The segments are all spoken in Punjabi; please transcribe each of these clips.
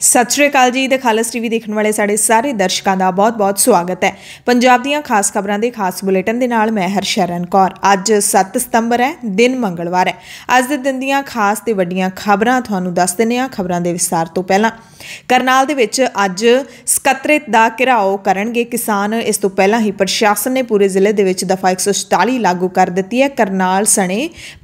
सत श्री अकाल जी। द खालस टीवी देखने वाले साढ़े सारे दर्शकों का बहुत बहुत स्वागत है। पंजाब दीयां खास खबरों के खास बुलेटिन के नाल मैं हरशरण कौर। अज 7 सितंबर है, दिन मंगलवार है। अज के दिन दीयां खास ते वड्डियां खबरां तुहानूं दस दिंदे हां। खबरां दे विस्तार तो पहलां करनाल दे विच अज सकत्रेत दा घिराओ करनगे किसान। इस तो पहलां ही प्रशासन ने पूरे जिले दे विच दफा 144 लागू कर दित्ती है। करनाल सने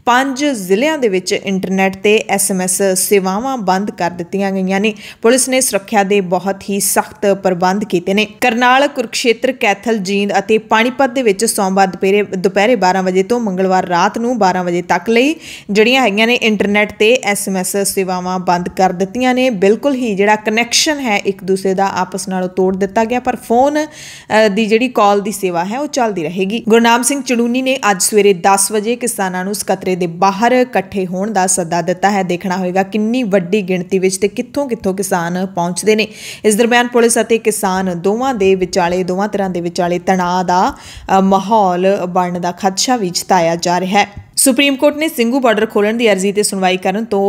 5 जिलिਆਂ ਦੇ ਵਿੱਚ इंटरनेट ਤੇ SMS सेवावां बंद कर दित्तियां गईयां ने। पुलिस ने सुरक्षा के बहुत ही सख्त प्रबंध किए हैं। करनाल, कुरुक्षेत्र, कैथल, जींद और पानीपत दे विच सोमवार दोपहरे 12 बजे तो मंगलवार रात नूं 12 बजे तक लई जिहड़ियां हैगियां ने इंटरनेट ते SMS सेवावां बंद कर दित्तियां ने। बिल्कुल ही जिहड़ा कनैक्शन है एक दूसरे का आपस नालों तोड़ दिता गया, पर फोन की जिहड़ी कॉल की सेवा है वह चलती रहेगी। गुरनाम सिंह चड़ूनी ने अज सवेरे 10 बजे किसानां नूं सकत्रे दे बाहर इकट्ठे होने का सद्दा दिता है। देखना होगा कितनी वड्डी गिणती विच ते कित्थों कित्थों किसान पहुंचते हैं। इस दरम्यान पुलिस और किसान दोवां तरह के विचाले तनाव का माहौल बनने का खदशा भी जताया जा रहा है। सुप्रीम कोर्ट ने ਸਿੰਘੂ बार्डर खोलने की अर्जी ते सुनवाई करन तो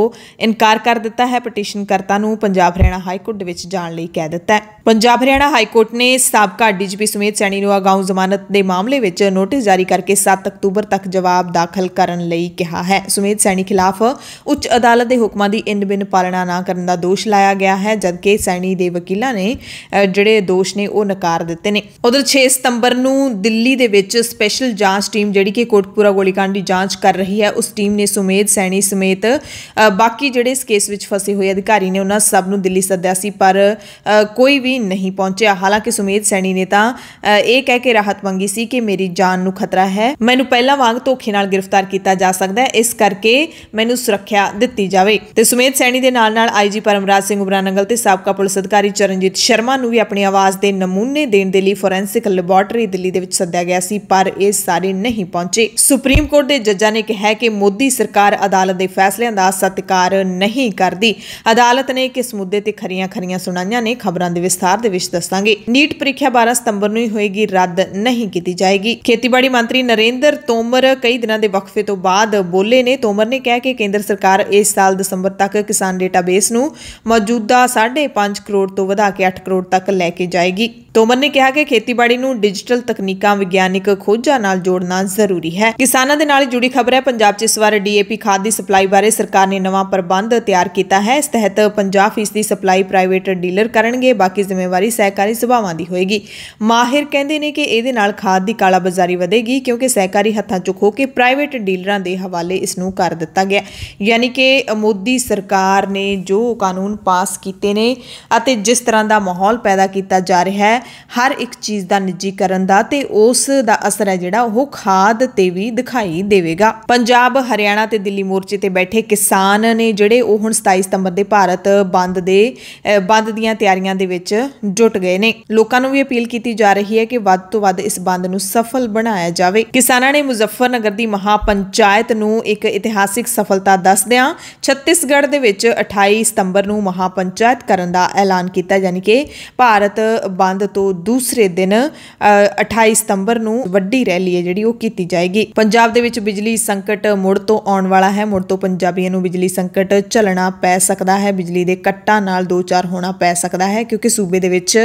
इनकार कर दिता है। पटिशनकर्ता नूं पंजाब हरियाणा हाईकोर्ट दे विच जाण लई कह दिता है। पंजाब हरियाणा हाईकोर्ट ने साबका DGP सुमेध सैनी नूं अगाऊं जमानत के मामले विच नोटिस जारी करके 7 अक्तूबर तक जवाब दाखिल करन लई कहा है। सुमेध सैनी खिलाफ उच्च अदालत के हुक्मां की इन बिन पालना ना करने का दोष लाया गया है, जबकि सैनी के वकीलों ने जिहड़े दोष ने वह नकार दिते ने। उधर 6 सितंबर नूं दिल्ली दे विच स्पैशल जांच टीम जिहड़ी कि कोटकपूरा गोलीकांड की जांच कर रही है, उस टीम ने सुमेध सैनी समेत बाकी जिहड़े इस केस विच फसे हुए अधिकारी ने उन्हां सब नूं दिल्ली सद्दिया सी, पर कोई भी नहीं पहुंचा। हालांकि सुमेध सैनी ने तां यह कह के राहत मंगी सी कि मेरी जान नूं खतरा है, मैनूं पहलां वांग धोखे नाल गिरफ्तार किया जा सकदा है, इस करके मैनूं सुरक्षा दित्ती जावे। ते सुमेध सैनी दे नाल-नाल IG परमराज सिंह उबरानंगल ते साबका पुलिस अधिकारी चरणजीत शर्मा नूं भी अपनी आवाज़ के नमूने देण दे लई फोरेंसिक लैबोरेटरी दिल्ली दे विच सद्दिया गया सी, पर ये सारे नहीं पहुंचे। सुप्रीम कोर्ट के जजां ने कहा कि मोदी सरकार अदालत के फैसलों का सत्कार नहीं करती। अदालत ने किस मुद्दे ते खरियां सुनाइयां ने, खबरों के विस्तार दे विच दस्सांगे। नीट परीक्षा 12 सितंबर नूं ही होएगी, रद्द नहीं की जाएगी। खेतीबाड़ी मंत्री नरेंद्र तोमर कई दिनों के वक्फे तो बाद बोले ने। तोमर ने कहा कि केंद्र सरकार इस साल दिसंबर तक किसान डेटाबेस नूं मौजूदा 5.5 करोड़ तो वधा के 8 करोड़ तक लैके जाएगी। तोमर ने कहा कि खेतीबाड़ी नूं डिजिटल तकनीकां विग्यानिक खोजां नाल जोड़ना जरूरी है। किसानां दे नाल जुड़ी खबर है। पंजाब इस बार DAP खाद की सप्लाई बारे सरकार ने नवा प्रबंध तैयार किया है। इस तहत 50% सप्लाई प्राइवेट डीलर करनगे, बाकी जिम्मेवारी सहकारी सभावां दी होएगी। माहिर कहते हैं कि इहदे नाल खाद की कालाबाजारी वधेगी, क्योंकि सहकारी हत्थां चों खो के प्राइवेट डीलरां दे हवाले इसनूं कर दिता गया। यानी कि मोदी सरकार ने जो कानून पास किए ने अते जिस तरह का माहौल पैदा किया जा रहा है, हर एक चीज़ का निजीकरण का ते उस दा असर है जिहड़ा ओह खाद ते भी दिखाई देवेगा। पंजाब, हरियाणा ते दिल्ली मोर्चे ते बैठे किसान ने जिहड़े ओह हुण 27 सितंबर दे भारत बंद दीआं तैयारियां दे विच जुट गए ने। लोकां नूं भी अपील की जा रही है कि वध तो वध इस बंद नूं सफल बनाया जावे। किसानां ने मुजफ्फरनगर दी महापंचायत नूं एक इतिहासिक सफलता दसदिआं छत्तीसगढ़ दे विच 28 सितंबर नूं महापंचायत करन दा ऐलान कीता। यानी कि भारत बंद तो दूसरे दिन 28 सितंबर नूं वड्डी रैली है जिहड़ी ओह कीती जाएगी। पंजाब दे विच बिजली संकट मुड़ तो आउण वाला है। मुड़ तो पंजाबियों नूं बिजली संकट झलना पै सकदा है। बिजली दे कट्टां नाल 2-4 होना पै सकदा है, क्योंकि सूबे दे विच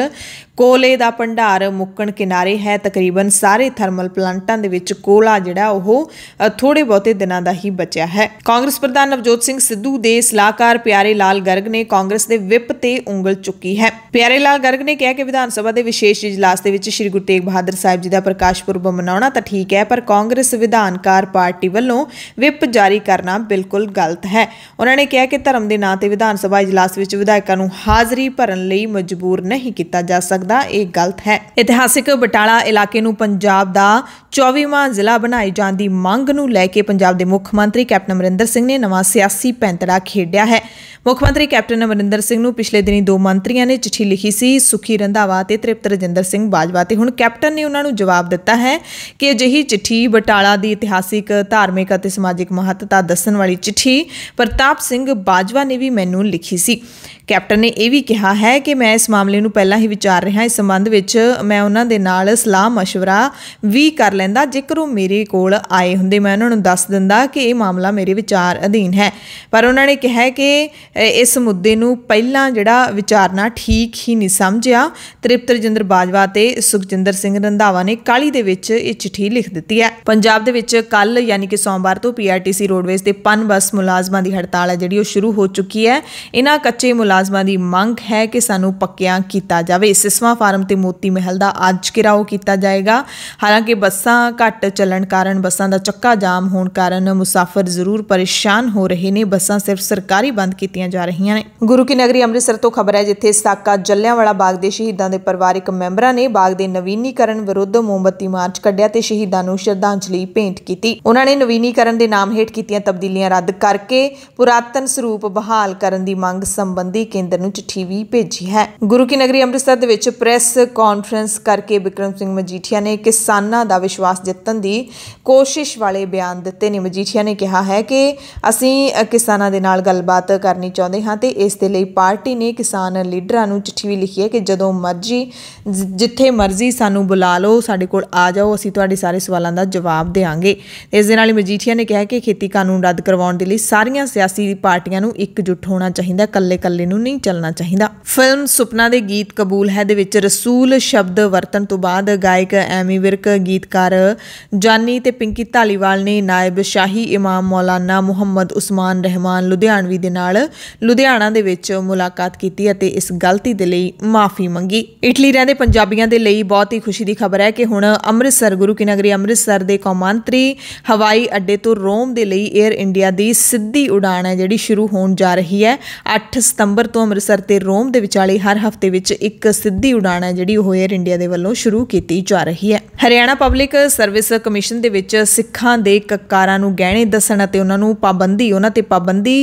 कोले दा भंडार मुक्कण किनारे है। तकरीबन सारे थर्मल प्लांटां दे विच कोला जिहड़ा ओह थोड़े बहुते दिनां दा ही बचिया है। कांग्रेस प्रधान नवजोत सिंह सिद्धू दे सलाहकार प्यारे लाल गर्ग ने कांग्रेस दे विप ते उंगल चुकी है। प्यारे लाल गर्ग ने कहा कि विधान सभा दे विशेष इजलास दे विच श्री गुरु तेग बहादुर साहिब जी दा प्रकाश पुरब मनाउणा तां ठीक है, पर कांग्रेस विधानकार पार्टी वल्लों विप जारी करना बिल्कुल गलत है। उन्होंने कहा कि धर्म के नां ते विधान सभा इजलास विच विधायकों नूं हाज़री भरन लई मजबूर नहीं किया जा सकदा, ये गलत है। इतिहासिक बटाला इलाके नूं पंजाब दा 24वां जिला बनाए जाने की मंग नूं लैके पंजाब के मुख मंत्री कैप्टन अमरिंदर सिंह ने नवा सियासी पैंतड़ा खेडिया है। मुख मंत्री कैप्टन अमरिंदर सिंह नूं पिछले दिनी 2 मंत्रियों ने चिट्ठी लिखी सी, सुखी रंधावा ते तृप्त रजिंदर सिंह बाजवा, ते हुण कैप्टन ने उन्हां नूं जवाब दिता है कि अजिही चिट्ठी बटाला की इतिहासिक धार्मिक और समाजिक महत्ता दस्सण वाली चिट्ठी प्रताप सिंह बाजवा ने भी मैनूं लिखी सी। कैप्टन ने यह भी कहा है कि मैं इस मामले नूं पहलां ही विचार रहा, इस संबंध विच मैं उन्हां दे नाल सलाह मशवरा भी कर लैंदा लैंदा। जेकर वो मेरे कोल आए हुंदे मैं उन्हां नूं दस दिंदा कि ये मामला मेरे विचार अधीन है, पर उन्होंने कहा कि इस मुद्दे नूं पहलां जिहड़ा विचारना ठीक ही नहीं समझिया। तृप्त रजिंदर बाजवा ते सुखजिंदर सिंह रंधावा ने काली दे विच ये चिट्ठी लिख दित्ती है। पंजाब दे विच कल यानी कि सोमवार तो PRTC रोडवेज़ ते पन बस मुलाजमां दी हड़ताल है जिहड़ी वो शुरू हो चुकी है। इन्हां कच्चे मुलाजमां दी मंग है कि सानूं पक्कियां कीता जावे। सिसवा फार्म ते मोती महल दा अज घिराओ कीता जाएगा। हालांकि बसां घट चलण कारण बसां दा चक्का जाम होण कारण मुसाफिर जरूर परेशान हो रहे ने। बसां सिर्फ सरकारी बंद कीतियां जा रहीआं ने। गुरु की नगरी अमृतसर तो खबर है जिथे साका जलियांवाला बाग दे शहीदां दे परिवारक मैंबरां ने बाग दे नवीनीकरण विरुद्ध मोमबत्ती मार्च कढ़िया ते शहीदां नूं श्रद्धांजलि भेंट कीती। उन्हां ने नवीनीकरण दे नाम हेठ कीतियां तब्दीलियां रद्द करके पुरातन सरूप बहाल करन दी मंग संबंधी केंद्र नूं चिट्ठी भी भेजी है। गुरु की नगरी अमृतसर दे विच प्रैस कॉन्फ्रेंस करके बिक्रम सिंह मजीठिया ने किसानां दा विश्वास जितण दी कोशिश वाले बयान दित्ते ने। मजीठिया ने कहा है कि असीं किसानां दे नाल गलबात करनी चाहुंदे हां ते इस दे लई पार्टी ने किसान लीडरां नूं चिट्ठी भी लिखी है कि जदों मर्जी जिथे मर्जी सानूं बुला लो, साडे कोल आ जाओ, असीं तुहाडे सारे सवालां दा जवाब देवांगे। इस दे नाल मजीठिया ने कहा कि खेती कानून रद्द करवाउण दे लई सारीआं सियासी पार्टियां नूं एकजुट होना चाहीदा, कल्ले कल्ले नूं नहीं चलना चाहीदा। फिल्म सुपना दे गीत कबूल है दे विच रसूल शब्द वरतण तो बाद गायक एमी विर्क, गीतकार जानी ते पिंकी धालीवाल ने नायब शाही इमाम मौलाना मुहम्मद उस्मान रहमान लुधियानवी दे नाल लुधियाना दे विच मुलाकात कीती अते इस गलती दे लई माफ़ी मंगी। इटली रहंदे पंजाबियां दे लई बहुत ही खुशी की खबर है कि हुण अमृतसर गुरु की नगरी अमृतसर दे कौमांतरी हवाई अड्डे तो रोम दे लई एयर इंडिया दी सिद्धी उड़ान है जिहड़ी शुरू होण जा रही है। 8 सितंबर तो अमृतसर ते रोम दे विचाले हर हफ्ते विच एक सिद्धी उड़ान है जिहड़ी ओह एयर इंडिया दे वल्लों शुरू कीती जा रही है। हरियाणा पब्लिक सर्विस कमीशन दे विच सिखां दे ककारां नूं गहणे दस्सण अते उन्हां नूं उन्हां ते पाबंदी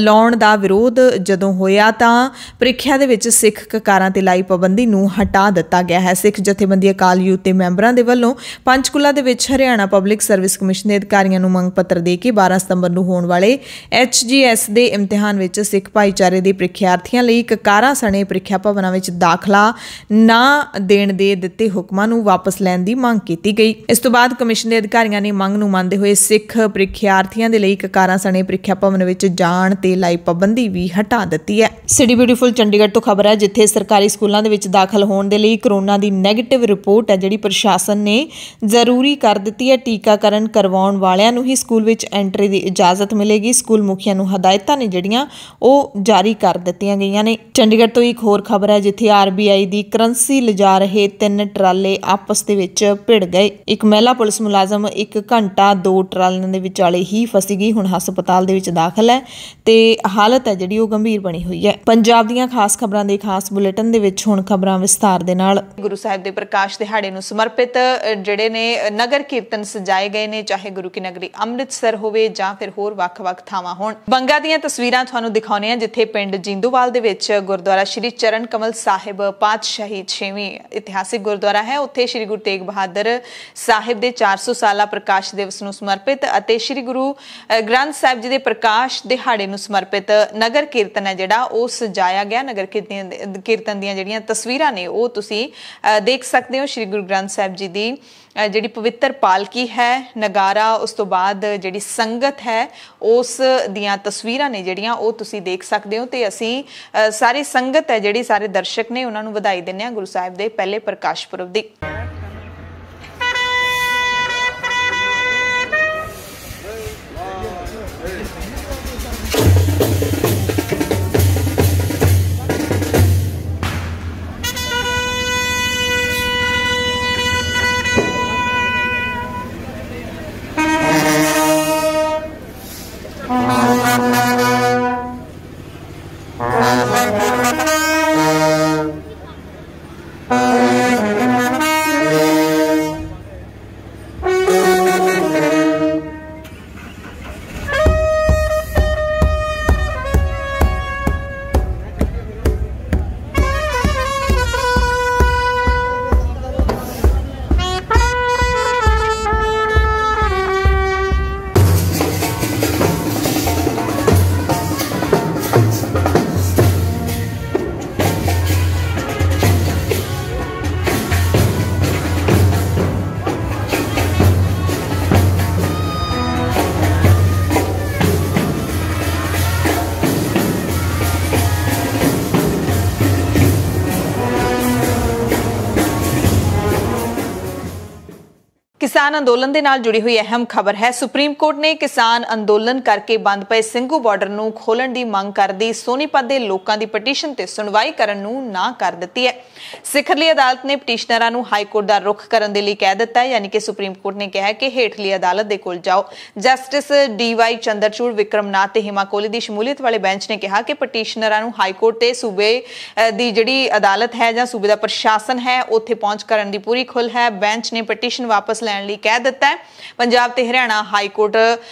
लाउण दा विरोध जदों होया तां ਪ੍ਰੀਖਿਆ ਦੇ ਵਿੱਚ ਸਿੱਖ ਕਕਾਰਾਂ ਤੇ ਲਾਈ ਪਾਬੰਦੀ ਨੂੰ ਹਟਾ ਦਿੱਤਾ ਗਿਆ ਹੈ। ਸਿੱਖ ਜਥੇਬੰਦੀ ਅਕਾਲ ਯੂਥ ਦੇ ਮੈਂਬਰਾਂ ਦੇ ਵੱਲੋਂ ਪੰਚਕੂਲਾ ਦੇ ਵਿੱਚ ਹਰਿਆਣਾ ਪਬਲਿਕ ਸਰਵਿਸ ਕਮਿਸ਼ਨ ਦੇ ਅਧਿਕਾਰੀਆਂ ਨੂੰ ਮੰਗ ਪੱਤਰ ਦੇ ਕੇ 12 ਸਤੰਬਰ ਨੂੰ ਹੋਣ ਵਾਲੇ HGS ਦੇ ਇਮਤਿਹਾਨ ਵਿੱਚ ਸਿੱਖ ਭਾਈਚਾਰੇ ਦੇ ਪ੍ਰੀਖਿਆਰਥੀਆਂ ਲਈ ਕਕਾਰਾਂ ਸਣੇ ਪ੍ਰੀਖਿਆ ਭਵਨਾਂ ਵਿੱਚ ਦਾਖਲਾ ਨਾ ਦੇਣ ਦੇ ਦਿੱਤੇ ਹੁਕਮਾਂ ਨੂੰ ਵਾਪਸ ਲੈਣ ਦੀ ਮੰਗ ਕੀਤੀ ਗਈ। ਇਸ ਤੋਂ ਬਾਅਦ ਕਮਿਸ਼ਨ ਦੇ ਅਧਿਕਾਰੀਆਂ ਨੇ ਮੰਗ ਨੂੰ ਮੰਨਦੇ ਹੋਏ ਸਿੱਖ ਪ੍ਰੀਖਿਆਰਥੀਆਂ ਦੇ ਲਈ ਕਕਾਰਾਂ ਸਣੇ ਪ੍ਰੀਖਿਆ ਭਵਨ ਵਿੱਚ ਜਾਣ ਤੇ ਲਾਈ ਪਾਬੰਦੀ ਵੀ ਹਟਾ ਦਿੱਤੀ ਹੈ। ਸਿਟੀ ਬਿਊਟੀਫੁਲ ਚੰਡੀਗੜ੍ਹ ਤੋਂ ਖਬਰ ਹੈ ਜਿੱਥੇ ਸਰਕਾਰੀ ਸਕੂਲਾਂ ਦੇ ਵਿੱਚ ਦਾਖਲ ਹੋਣ ਦੇ ਲਈ ਕਰੋਨਾ ਦੀ ਨੈਗੇਟਿਵ ਰਿਪੋਰਟ ਹੈ ਜਿਹੜੀ ਪ੍ਰਸ਼ਾਸਨ ਨੇ ਜ਼ਰੂਰੀ ਕਰ ਦਿੱਤੀ ਹੈ। ਟੀਕਾਕਰਨ ਕਰਵਾਉਣ ਵਾਲਿਆਂ ਨੂੰ ਹੀ ਸਕੂਲ ਵਿੱਚ ਐਂਟਰੀ ਦੀ ਇਜਾਜ਼ਤ ਮਿਲੇਗੀ। ਸਕੂਲ ਮੁਖੀਆਂ ਨੂੰ ਹਦਾਇਤਾਂ ਨੇ ਜਿਹੜੀਆਂ ਉਹ ਜਾਰੀ ਕਰ ਦਿੱਤੀਆਂ ਗਈਆਂ ਨੇ। ਚੰਡੀਗੜ੍ਹ ਤੋਂ ਇੱਕ ਹੋਰ ਖਬਰ ਹੈ ਜਿੱਥੇ RBI ਦੀ ਕਰੰਸੀ ਲਿਜਾ ਰਹੇ 3 ਟਰਾਲੇ ਆਪਸ ਦੇ ਵਿੱਚ ਭਿੜ ਗਏ। ਇੱਕ ਮਹਿਲਾ ਪੁਲਿਸ ਮੁਲਾਜ਼ਮ 1 ਘੰਟਾ 2 ਟਰਾਲਿਆਂ ਦੇ ਵਿਚਾਲੇ ਹੀ ਫਸੀ ਗਈ। ਹੁਣ ਹਸਪਤਾਲ ਦੇ ਵਿੱਚ ਦਾਖਲ ਹੈ ਤੇ ਹਾਲਤ ਹੈ ਜਿਹੜੀ ਉਹ ਗੰਭੀਰ ਬਣੀ ਹੋਈ ਹੈ। ਪੰਜਾਬ ਦੀਆਂ ਖਾਸ ਖਬਰਾਂ ਦੇ ਖਾਸ ਬੁਲੇਟਿਨ ਦੇ ਵਿੱਚ ਹੁਣ ਖਬਰਾਂ ਵਿਸਥਾਰ ਦੇ ਨਾਲ। ਗੁਰੂ ਸਾਹਿਬ ਦੇ ਪ੍ਰਕਾਸ਼ ਦਿਹਾੜੇ ਨੂੰ ਸਮਰਪਿਤ ਜਿਹੜੇ ਨੇ ਨਗਰ ਕੀਰਤਨ ਸਜਾਏ ਗਏ ਨੇ, ਚਾਹੇ ਗੁਰੂ ਕੀ ਨਗਰੀ ਅੰਮ੍ਰਿਤਸਰ ਹੋਵੇ ਜਾਂ ਫਿਰ ਹੋਰ ਵੱਖ-ਵੱਖ ਥਾਵਾਂ ਹੋਣ। ਬੰਗਾ ਦੀਆਂ ਤਸਵੀਰਾਂ ਤੁਹਾਨੂੰ ਦਿਖਾਉਂਦੇ ਹਾਂ ਜਿੱਥੇ ਪਿੰਡ ਜਿੰਦੂਵਾਲ ਦੇ ਵਿੱਚ ਗੁਰਦੁਆਰਾ ਸ਼੍ਰੀ ਚਰਨ ਕਮਲ ਸਾਹਿਬ ਪਾਤਸ਼ਾਹੀ 6ਵੀਂ ਇਤਿਹਾਸਿਕ ਗੁਰਦੁਆਰਾ ਹੈ। ਉੱਥੇ ਸ਼੍ਰੀ ਗੁਰੂ ਤੇਗ ਬਹਾਦਰ ਸਾਹਿਬ ਦੇ 400 ਸਾਲਾ ਪ੍ਰਕਾਸ਼ ਦਿਵਸ ਨੂੰ ਸਮਰਪਿਤ ਅਤੇ ਸ਼੍ਰੀ ਗੁਰੂ ਗ੍ਰੰਥ ਸਾਹਿਬ ਜੀ ਦੇ ਪ੍ਰਕਾਸ਼ ਦਿਹਾੜੇ ਨੂੰ ਸਮਰਪਿਤ ਨਗਰ ਕੀਰਤਨ ਹੈ ਜਿਹੜਾ ਉਹ ਸਜਾਇਆ ਗਿਆ। ਨਗਰ ਕੀਰਤਨ ਦੀਆਂ ਜਿਹੜੀਆਂ ਤਸਵੀਰਾਂ ਨੇ ਉਹ ਤੁਸੀਂ ਦੇਖ ਸਕਦੇ ਹੋ। ਸ਼੍ਰੀ ਗੁਰੂ ਗ੍ਰੰਥ ਸਾਹਿਬ ਜੀ ਦੀ ਜਿਹੜੀ ਪਵਿੱਤਰ ਪਾਲਕੀ ਹੈ, ਨਗਾਰਾ, ਉਸ ਤੋਂ ਬਾਅਦ ਜਿਹੜੀ ਸੰਗਤ ਹੈ ਉਸ ਦੀਆਂ ਤਸਵੀਰਾਂ ਨੇ ਜਿਹੜੀਆਂ ਉਹ ਤੁਸੀਂ ਦੇਖ ਸਕਦੇ ਹੋ। ਤੇ ਅਸੀਂ ਸਾਰੀ ਸੰਗਤ ਹੈ ਜਿਹੜੀ, ਸਾਰੇ ਦਰਸ਼ਕ ਨੇ, ਉਹਨਾਂ ਨੂੰ ਵਧਾਈ ਦਿੰਦੇ ਹਾਂ ਗੁਰੂ ਸਾਹਿਬ ਦੇ ਪਹਿਲੇ ਪ੍ਰਕਾਸ਼ ਪੁਰਬ ਦੀ। किसान अंदोलन के नाल जुड़ी हुई अहम खबर है। सुप्रीम कोर्ट ने किसान अंदोलन करके बंद पे सिंघू बॉर्डर नूं खोलण दी मंग करदी सोनीपत दे लोकां दी पटीशन ते सुनवाई करन नूं ना कर दित्ती है। सिखरली अदालत ने पटीशनरां नूं हाई कोर्ट दा रुख करन दे लई कह दित्ता है, यानी कि सुप्रीम कोर्ट ने कहा कि हेठली अदालत दे कोल जाओ। जस्टिस DY चंद्रचूड़, विक्रमनाथ ते हिमा कोहली दी शमूलियत वाले बेंच ने कहा कि पटीशनरां नूं हाई कोर्ट ते सूबे दी जिहड़ी अदालत है जां सूबे दा प्रशासन है उत्थे पहुंच करन दी पूरी खुल है। बेंच ने पटीशन वापस लैण लई कह दित्ता है। पंजाब ते हरियाणा हाई कोर्ट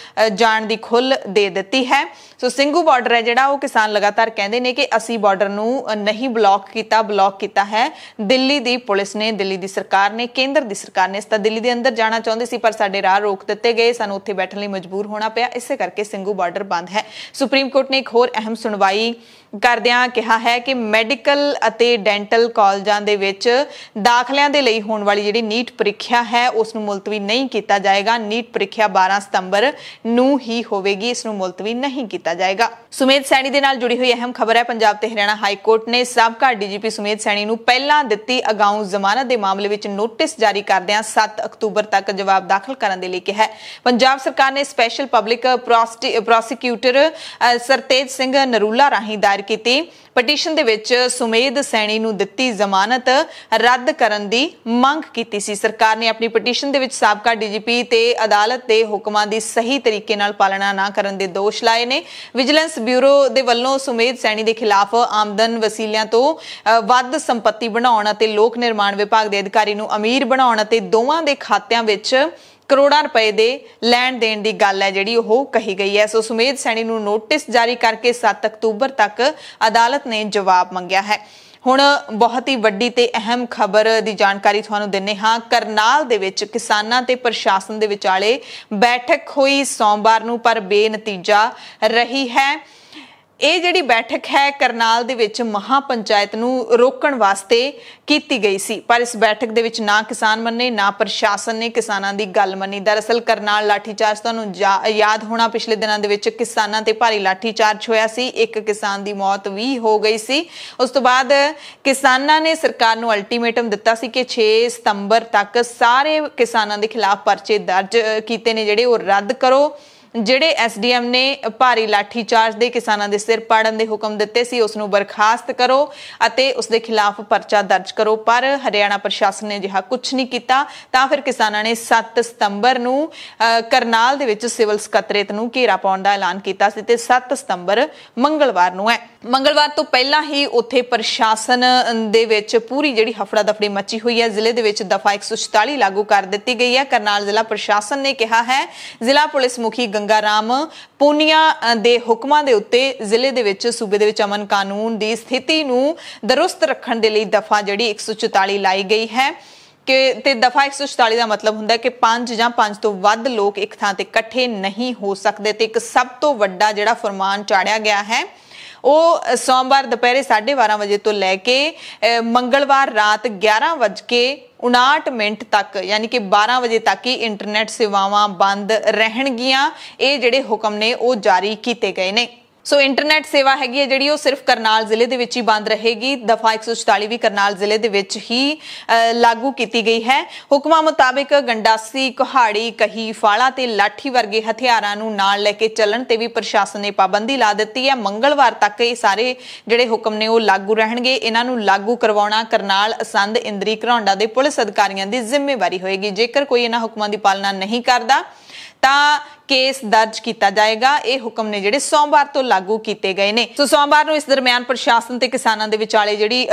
जाण दी खुल दे दित्ती है। सो सिंघू बॉर्डर है जिहड़ा, किसान लगातार कहंदे ने कि असी बॉर्डर नूं नहीं ब्लॉक कीता है दिल्ली दी पुलिस ने, दिल्ली दी सरकार ने, केंद्र दी सरकार ने। इस तां दिल्ली दे अंदर जाना चाहुंदे सी पर साडे राह रोक दित्ते गए, सानूं उत्थे बैठण लई मजबूर होना पिया, इसे करके सिंघू बॉर्डर बंद है। सुप्रीम कोर्ट ने एक होर अहम सुनवाई करदिआं कहा है कि मैडिकल अते डेंटल कालजां दे विच दाखलिਆਂ ਦੇ ਲਈ ਹੋਣ ਵਾਲੀ ਜਿਹੜੀ नीट ਪ੍ਰੀਖਿਆ है उस ਨੂੰ ਮੁਲਤਵੀ नहीं ਕੀਤਾ ਜਾਏਗਾ। नीट ਪ੍ਰੀਖਿਆ 12 ਸਤੰਬਰ ਨੂੰ ਹੀ ਹੋਵੇਗੀ, ਇਸ ਨੂੰ ਮੁਲਤਵੀ नहीं ਕੀਤਾ ਜਾਏਗਾ। ਸੁਮੇਧ ਸੈਣੀ ਦੇ ਨਾਲ ਜੁੜੀ ਹੋਈ ਅਹਿਮ ਖਬਰ ਹੈ। ਪੰਜਾਬ ਤੇ ਹਰਿਆਣਾ ਹਾਈ ਕੋਰਟ ਨੇ ਸਾਬਕਾ DGP ਸੁਮੇਧ ਸੈਣੀ ਨੂੰ ਪਹਿਲਾਂ ਦਿੱਤੀ ਅਗਾਊਂ ਜ਼ਮਾਨਤ ਦੇ ਮਾਮਲੇ ਵਿੱਚ ਨੋਟਿਸ ਜਾਰੀ ਕਰਦਿਆਂ 7 ਅਕਤੂਬਰ ਤੱਕ ਜਵਾਬ ਦਾਖਲ ਕਰਨ ਦੇ ਲਈ ਕਿਹਾ ਹੈ। ਪੰਜਾਬ ਸਰਕਾਰ ਨੇ special public prosecutor Sartej Singh Narula ਰਾਹੀਂ ਦਾਇਰ ਕੀਤੀ ਪਟੀਸ਼ਨ ਦੇ ਵਿੱਚ ਸੁਮੇਧ ਸੈਣੀ ਨੂੰ ਦਿੱਤੀ ਜ਼ਮਾਨਤ ਰੱਦ ਕਰਨ ਦੀ ਮੰਗ ਕੀਤੀ ਸੀ। ਸਰਕਾਰ ਨੇ ਆਪਣੀ ਪਟੀਸ਼ਨ ਦੇ ਵਿੱਚ ਸਾਬਕਾ DGP ਤੇ ਅਦਾਲਤ ਦੇ ਹੁਕਮਾਂ ਦੀ ਸਹੀ ਤਰੀਕੇ ਨਾਲ ਪਾਲਣਾ ਨਾ ਕਰਨ ਦੇ ਦੋਸ਼ ਲਾਏ ਨੇ। ਵਿਜੀਲੈਂਸ ਬਿਊਰੋ ਦੇ ਵੱਲੋਂ ਸੁਮੇਧ ਸੈਣੀ ਦੇ ਖਿਲਾਫ ਆਮਦਨ ਵਸੀਲਿਆਂ ਤੋਂ ਵੱਧ ਸੰਪत्ति ਬਣਾਉਣ ਅਤੇ ਲੋਕ ਨਿਰਮਾਣ ਵਿਭਾਗ ਦੇ ਅਧਿਕਾਰੀ ਨੂੰ ਅਮੀਰ ਬਣਾਉਣ ਅਤੇ ਦੋਵਾਂ ਦੇ ਖਾਤਿਆਂ ਵਿੱਚ ਕਰੋੜਾਂ ਰੁਪਏ ਦੇ ਲੈਣ ਦੇਣ ਦੀ ਗੱਲ ਹੈ ਜਿਹੜੀ ਉਹ ਕਹੀ ਗਈ ਹੈ। ਸੋ ਸੁਮੇਧ ਸੈਣੀ ਨੂੰ ਨੋਟਿਸ ਜਾਰੀ ਕਰਕੇ 7 ਅਕਤੂਬਰ ਤੱਕ ਅਦਾਲਤ ਨੇ ਜਵਾਬ ਮੰਗਿਆ ਹੈ। ਹੁਣ ਬਹੁਤ ਹੀ ਵੱਡੀ ਤੇ ਅਹਿਮ ਖਬਰ ਦੀ ਜਾਣਕਾਰੀ ਤੁਹਾਨੂੰ ਦਿੰਨੇ ਹਾਂ। ਕਰਨਾਲ ਦੇ ਵਿੱਚ ਕਿਸਾਨਾਂ ਤੇ ਪ੍ਰਸ਼ਾਸਨ ਦੇ ਵਿਚਾਲੇ ਬੈਠਕ ਹੋਈ ਸੋਮਵਾਰ ਨੂੰ, ਪਰ ਬੇਨਤੀਜਾ ਰਹੀ ਹੈ। ਇਹ ਜਿਹੜੀ ਬੈਠਕ ਹੈ ਕਰਨਾਲ ਦੇ ਵਿੱਚ ਮਹਾ ਪੰਚਾਇਤ ਨੂੰ ਰੋਕਣ ਵਾਸਤੇ ਕੀਤੀ ਗਈ ਸੀ, ਪਰ ਇਸ ਬੈਠਕ ਦੇ ਵਿੱਚ ਨਾ ਕਿਸਾਨ ਮੰਨੇ ਨਾ ਪ੍ਰਸ਼ਾਸਨ ਨੇ ਕਿਸਾਨਾਂ ਦੀ ਗੱਲ ਮੰਨੀ। ਦਰਅਸਲ ਕਰਨਾਲ ਲਾਠੀਚਾਰਜ ਤੁਹਾਨੂੰ ਯਾਦ ਹੋਣਾ, ਪਿਛਲੇ ਦਿਨਾਂ ਦੇ ਵਿੱਚ ਕਿਸਾਨਾਂ ਤੇ ਭਾਰੀ ਲਾਠੀਚਾਰਜ ਹੋਇਆ ਸੀ, ਇੱਕ ਕਿਸਾਨ ਦੀ ਮੌਤ ਵੀ ਹੋ ਗਈ ਸੀ। ਉਸ ਤੋਂ ਬਾਅਦ ਕਿਸਾਨਾਂ ਨੇ ਸਰਕਾਰ ਨੂੰ ਅਲਟੀਮੇਟਮ ਦਿੱਤਾ ਸੀ ਕਿ 6 ਸਤੰਬਰ ਤੱਕ ਸਾਰੇ ਕਿਸਾਨਾਂ ਦੇ ਖਿਲਾਫ ਪਰਚੇ ਦਰਜ ਕੀਤੇ ਨੇ ਜਿਹੜੇ ਉਹ ਰੱਦ ਕਰੋ। ਜਿਹੜੇ SDM ਨੇ ਭਾਰੀ ਲਾਠੀਚਾਰਜ ਦੇ ਕਿਸਾਨਾਂ ਦੇ ਸਿਰ ਪਾੜਨ ਦੇ ਹੁਕਮ ਦਿੱਤੇ ਸੀ ਉਸ ਨੂੰ ਬਰਖਾਸਤ ਕਰੋ ਅਤੇ ਉਸ ਦੇ ਖਿਲਾਫ ਪਰਚਾ ਦਰਜ ਕਰੋ, ਪਰ ਹਰਿਆਣਾ ਪ੍ਰਸ਼ਾਸਨ ਨੇ ਅਜਿਹਾ ਕੁਝ ਨਹੀਂ ਕੀਤਾ। ਤਾਂ ਫਿਰ ਕਿਸਾਨਾਂ ਨੇ 7 ਸਤੰਬਰ ਨੂੰ ਕਰਨਾਲ ਦੇ ਵਿੱਚ ਸਿਵਲ ਸਕੱਤਰੇਤ ਨੂੰ ਘੇਰਾ ਪਾਉਣ ਦਾ ਐਲਾਨ ਕੀਤਾ ਸੀ ਤੇ 7 ਸਤੰਬਰ ਮੰਗਲਵਾਰ ਨੂੰ ਹੈ। ਮੰਗਲਵਾਰ ਤੋਂ ਪਹਿਲਾਂ ਹੀ ਉੱਥੇ ਪ੍ਰਸ਼ਾਸਨ ਦੇ ਵਿੱਚ ਪੂਰੀ ਜਿਹੜੀ ਹਫੜਾ ਦਫੜੀ ਮੱਚੀ ਹੋਈ ਹੈ। ਜ਼ਿਲ੍ਹੇ ਦੇ ਵਿੱਚ ਦਫਾ 144 ਲਾਗੂ ਕਰ ਦਿੱਤੀ ਗਈ ਹੈ। ਕਰਨਾਲ ਜ਼ਿਲ੍ਹਾ ਪ੍ਰਸ਼ਾਸਨ ਨੇ ਕਿਹਾ ਹੈ ਜ਼ਿਲ੍ਹਾ ਪੁਲਿਸ ਮੁਖੀ ਗੰਗਾ ਰਾਮ ਪੂਨੀਆ ਦੇ ਹੁਕਮਾਂ ਦੇ ਉੱਤੇ ਜ਼ਿਲ੍ਹੇ ਦੇ ਵਿੱਚ ਸੂਬੇ ਦੇ ਵਿੱਚ ਅਮਨ ਕਾਨੂੰਨ ਦੀ ਸਥਿਤੀ ਨੂੰ ਦਰੁਸਤ ਰੱਖਣ ਦੇ ਲਈ ਦਫਾ ਜਿਹੜੀ 144 ਲਾਈ ਗਈ ਹੈ ਕਿ ਦਫਾ 144 ਦਾ ਮਤਲਬ ਹੁੰਦਾ ਕਿ 5 ਜਾਂ 5 ਤੋਂ ਵੱਧ ਲੋਕ ਇੱਕ ਥਾਂ ਤੇ ਇਕੱਠੇ ਨਹੀਂ ਹੋ ਸਕਦੇ। ਤੇ ਇੱਕ ਸਭ ਤੋਂ ਵੱਡਾ ਜਿਹੜਾ ਫਰਮਾਨ ਚਾੜਿਆ ਗਿਆ ਹੈ ਉਹ ਸੋਮਵਾਰ ਦੁਪਹਿਰੇ 12:30 ਵਜੇ ਤੋਂ ਲੈ ਕੇ ਮੰਗਲਵਾਰ ਰਾਤ 11:59 ਤੱਕ ਯਾਨੀ ਕਿ 12 ਵਜੇ ਤੱਕ ਹੀ ਇੰਟਰਨੈਟ ਸੇਵਾਵਾਂ ਬੰਦ ਰਹਿਣਗੀਆਂ। ਇਹ ਜਿਹੜੇ ਹੁਕਮ ਨੇ ਉਹ ਜਾਰੀ ਕੀਤੇ ਗਏ ਨੇ। ਸੋ ਇੰਟਰਨੈਟ ਸੇਵਾ ਹੈਗੀ ਹੈ ਜਿਹੜੀ ਉਹ ਸਿਰਫ ਕਰਨਾਲ ਜ਼ਿਲ੍ਹੇ ਦੇ ਵਿੱਚ ਹੀ ਬੰਦ ਰਹੇਗੀ। ਦਫਾ 144 ਵੀ ਕਰਨਾਲ ਜ਼ਿਲ੍ਹੇ ਦੇ ਵਿੱਚ ਹੀ ਲਾਗੂ ਕੀਤੀ ਗਈ ਹੈ। ਹੁਕਮਾਂ ਮੁਤਾਬਿਕ ਗੰਡਾਸੀ, ਕੁਹਾੜੀ, ਕਹੀ, ਫਾਲਾ ਤੇ ਲਾਠੀ ਵਰਗੇ ਹਥਿਆਰਾਂ ਨੂੰ ਨਾਲ ਲੈ ਕੇ ਚੱਲਣ ਤੇ ਵੀ ਪ੍ਰਸ਼ਾਸਨ ਨੇ ਪਾਬੰਦੀ ਲਾ ਦਿੱਤੀ ਹੈ। ਮੰਗਲਵਾਰ ਤੱਕ ਇਹ ਸਾਰੇ ਜਿਹੜੇ ਹੁਕਮ ਨੇ ਉਹ ਲਾਗੂ ਰਹਿਣਗੇ। ਇਹਨਾਂ ਨੂੰ ਲਾਗੂ ਕਰਵਾਉਣਾ ਕਰਨਾਲ, ਅਸੰਧ, ਇੰਦਰੀ, ਘਰੌਂਡਾ ਦੇ ਪੁਲਿਸ ਅਧਿਕਾਰੀਆਂ ਦੀ ਜ਼ਿੰਮੇਵਾਰੀ ਹੋਏਗੀ। ਜੇਕਰ ਕੋਈ ਇਹਨਾਂ ਹੁਕਮਾਂ ਦੀ ਪਾਲਣਾ ਨਹੀਂ ਕਰਦਾ ਤਾਂ ਕੇਸ ਦਰਜ ਕੀਤਾ ਜਾਏਗਾ। ਇਹ ਹੁਕਮ ਨੇ ਜਿਹੜੇ ਸੋਮਵਾਰ ਤੋਂ ਲਾਗੂ ਕੀਤੇ ਗਏ ਨੇ। ਸੋ ਸੋਮਵਾਰ ਨੂੰ ਇਸ ਦਰਮਿਆਨ ਪ੍ਰਸ਼ਾਸਨ ਤੇ ਕਿਸਾਨਾਂ ਦੇ ਵਿਚਾਲੇ ਜਿਹੜੀ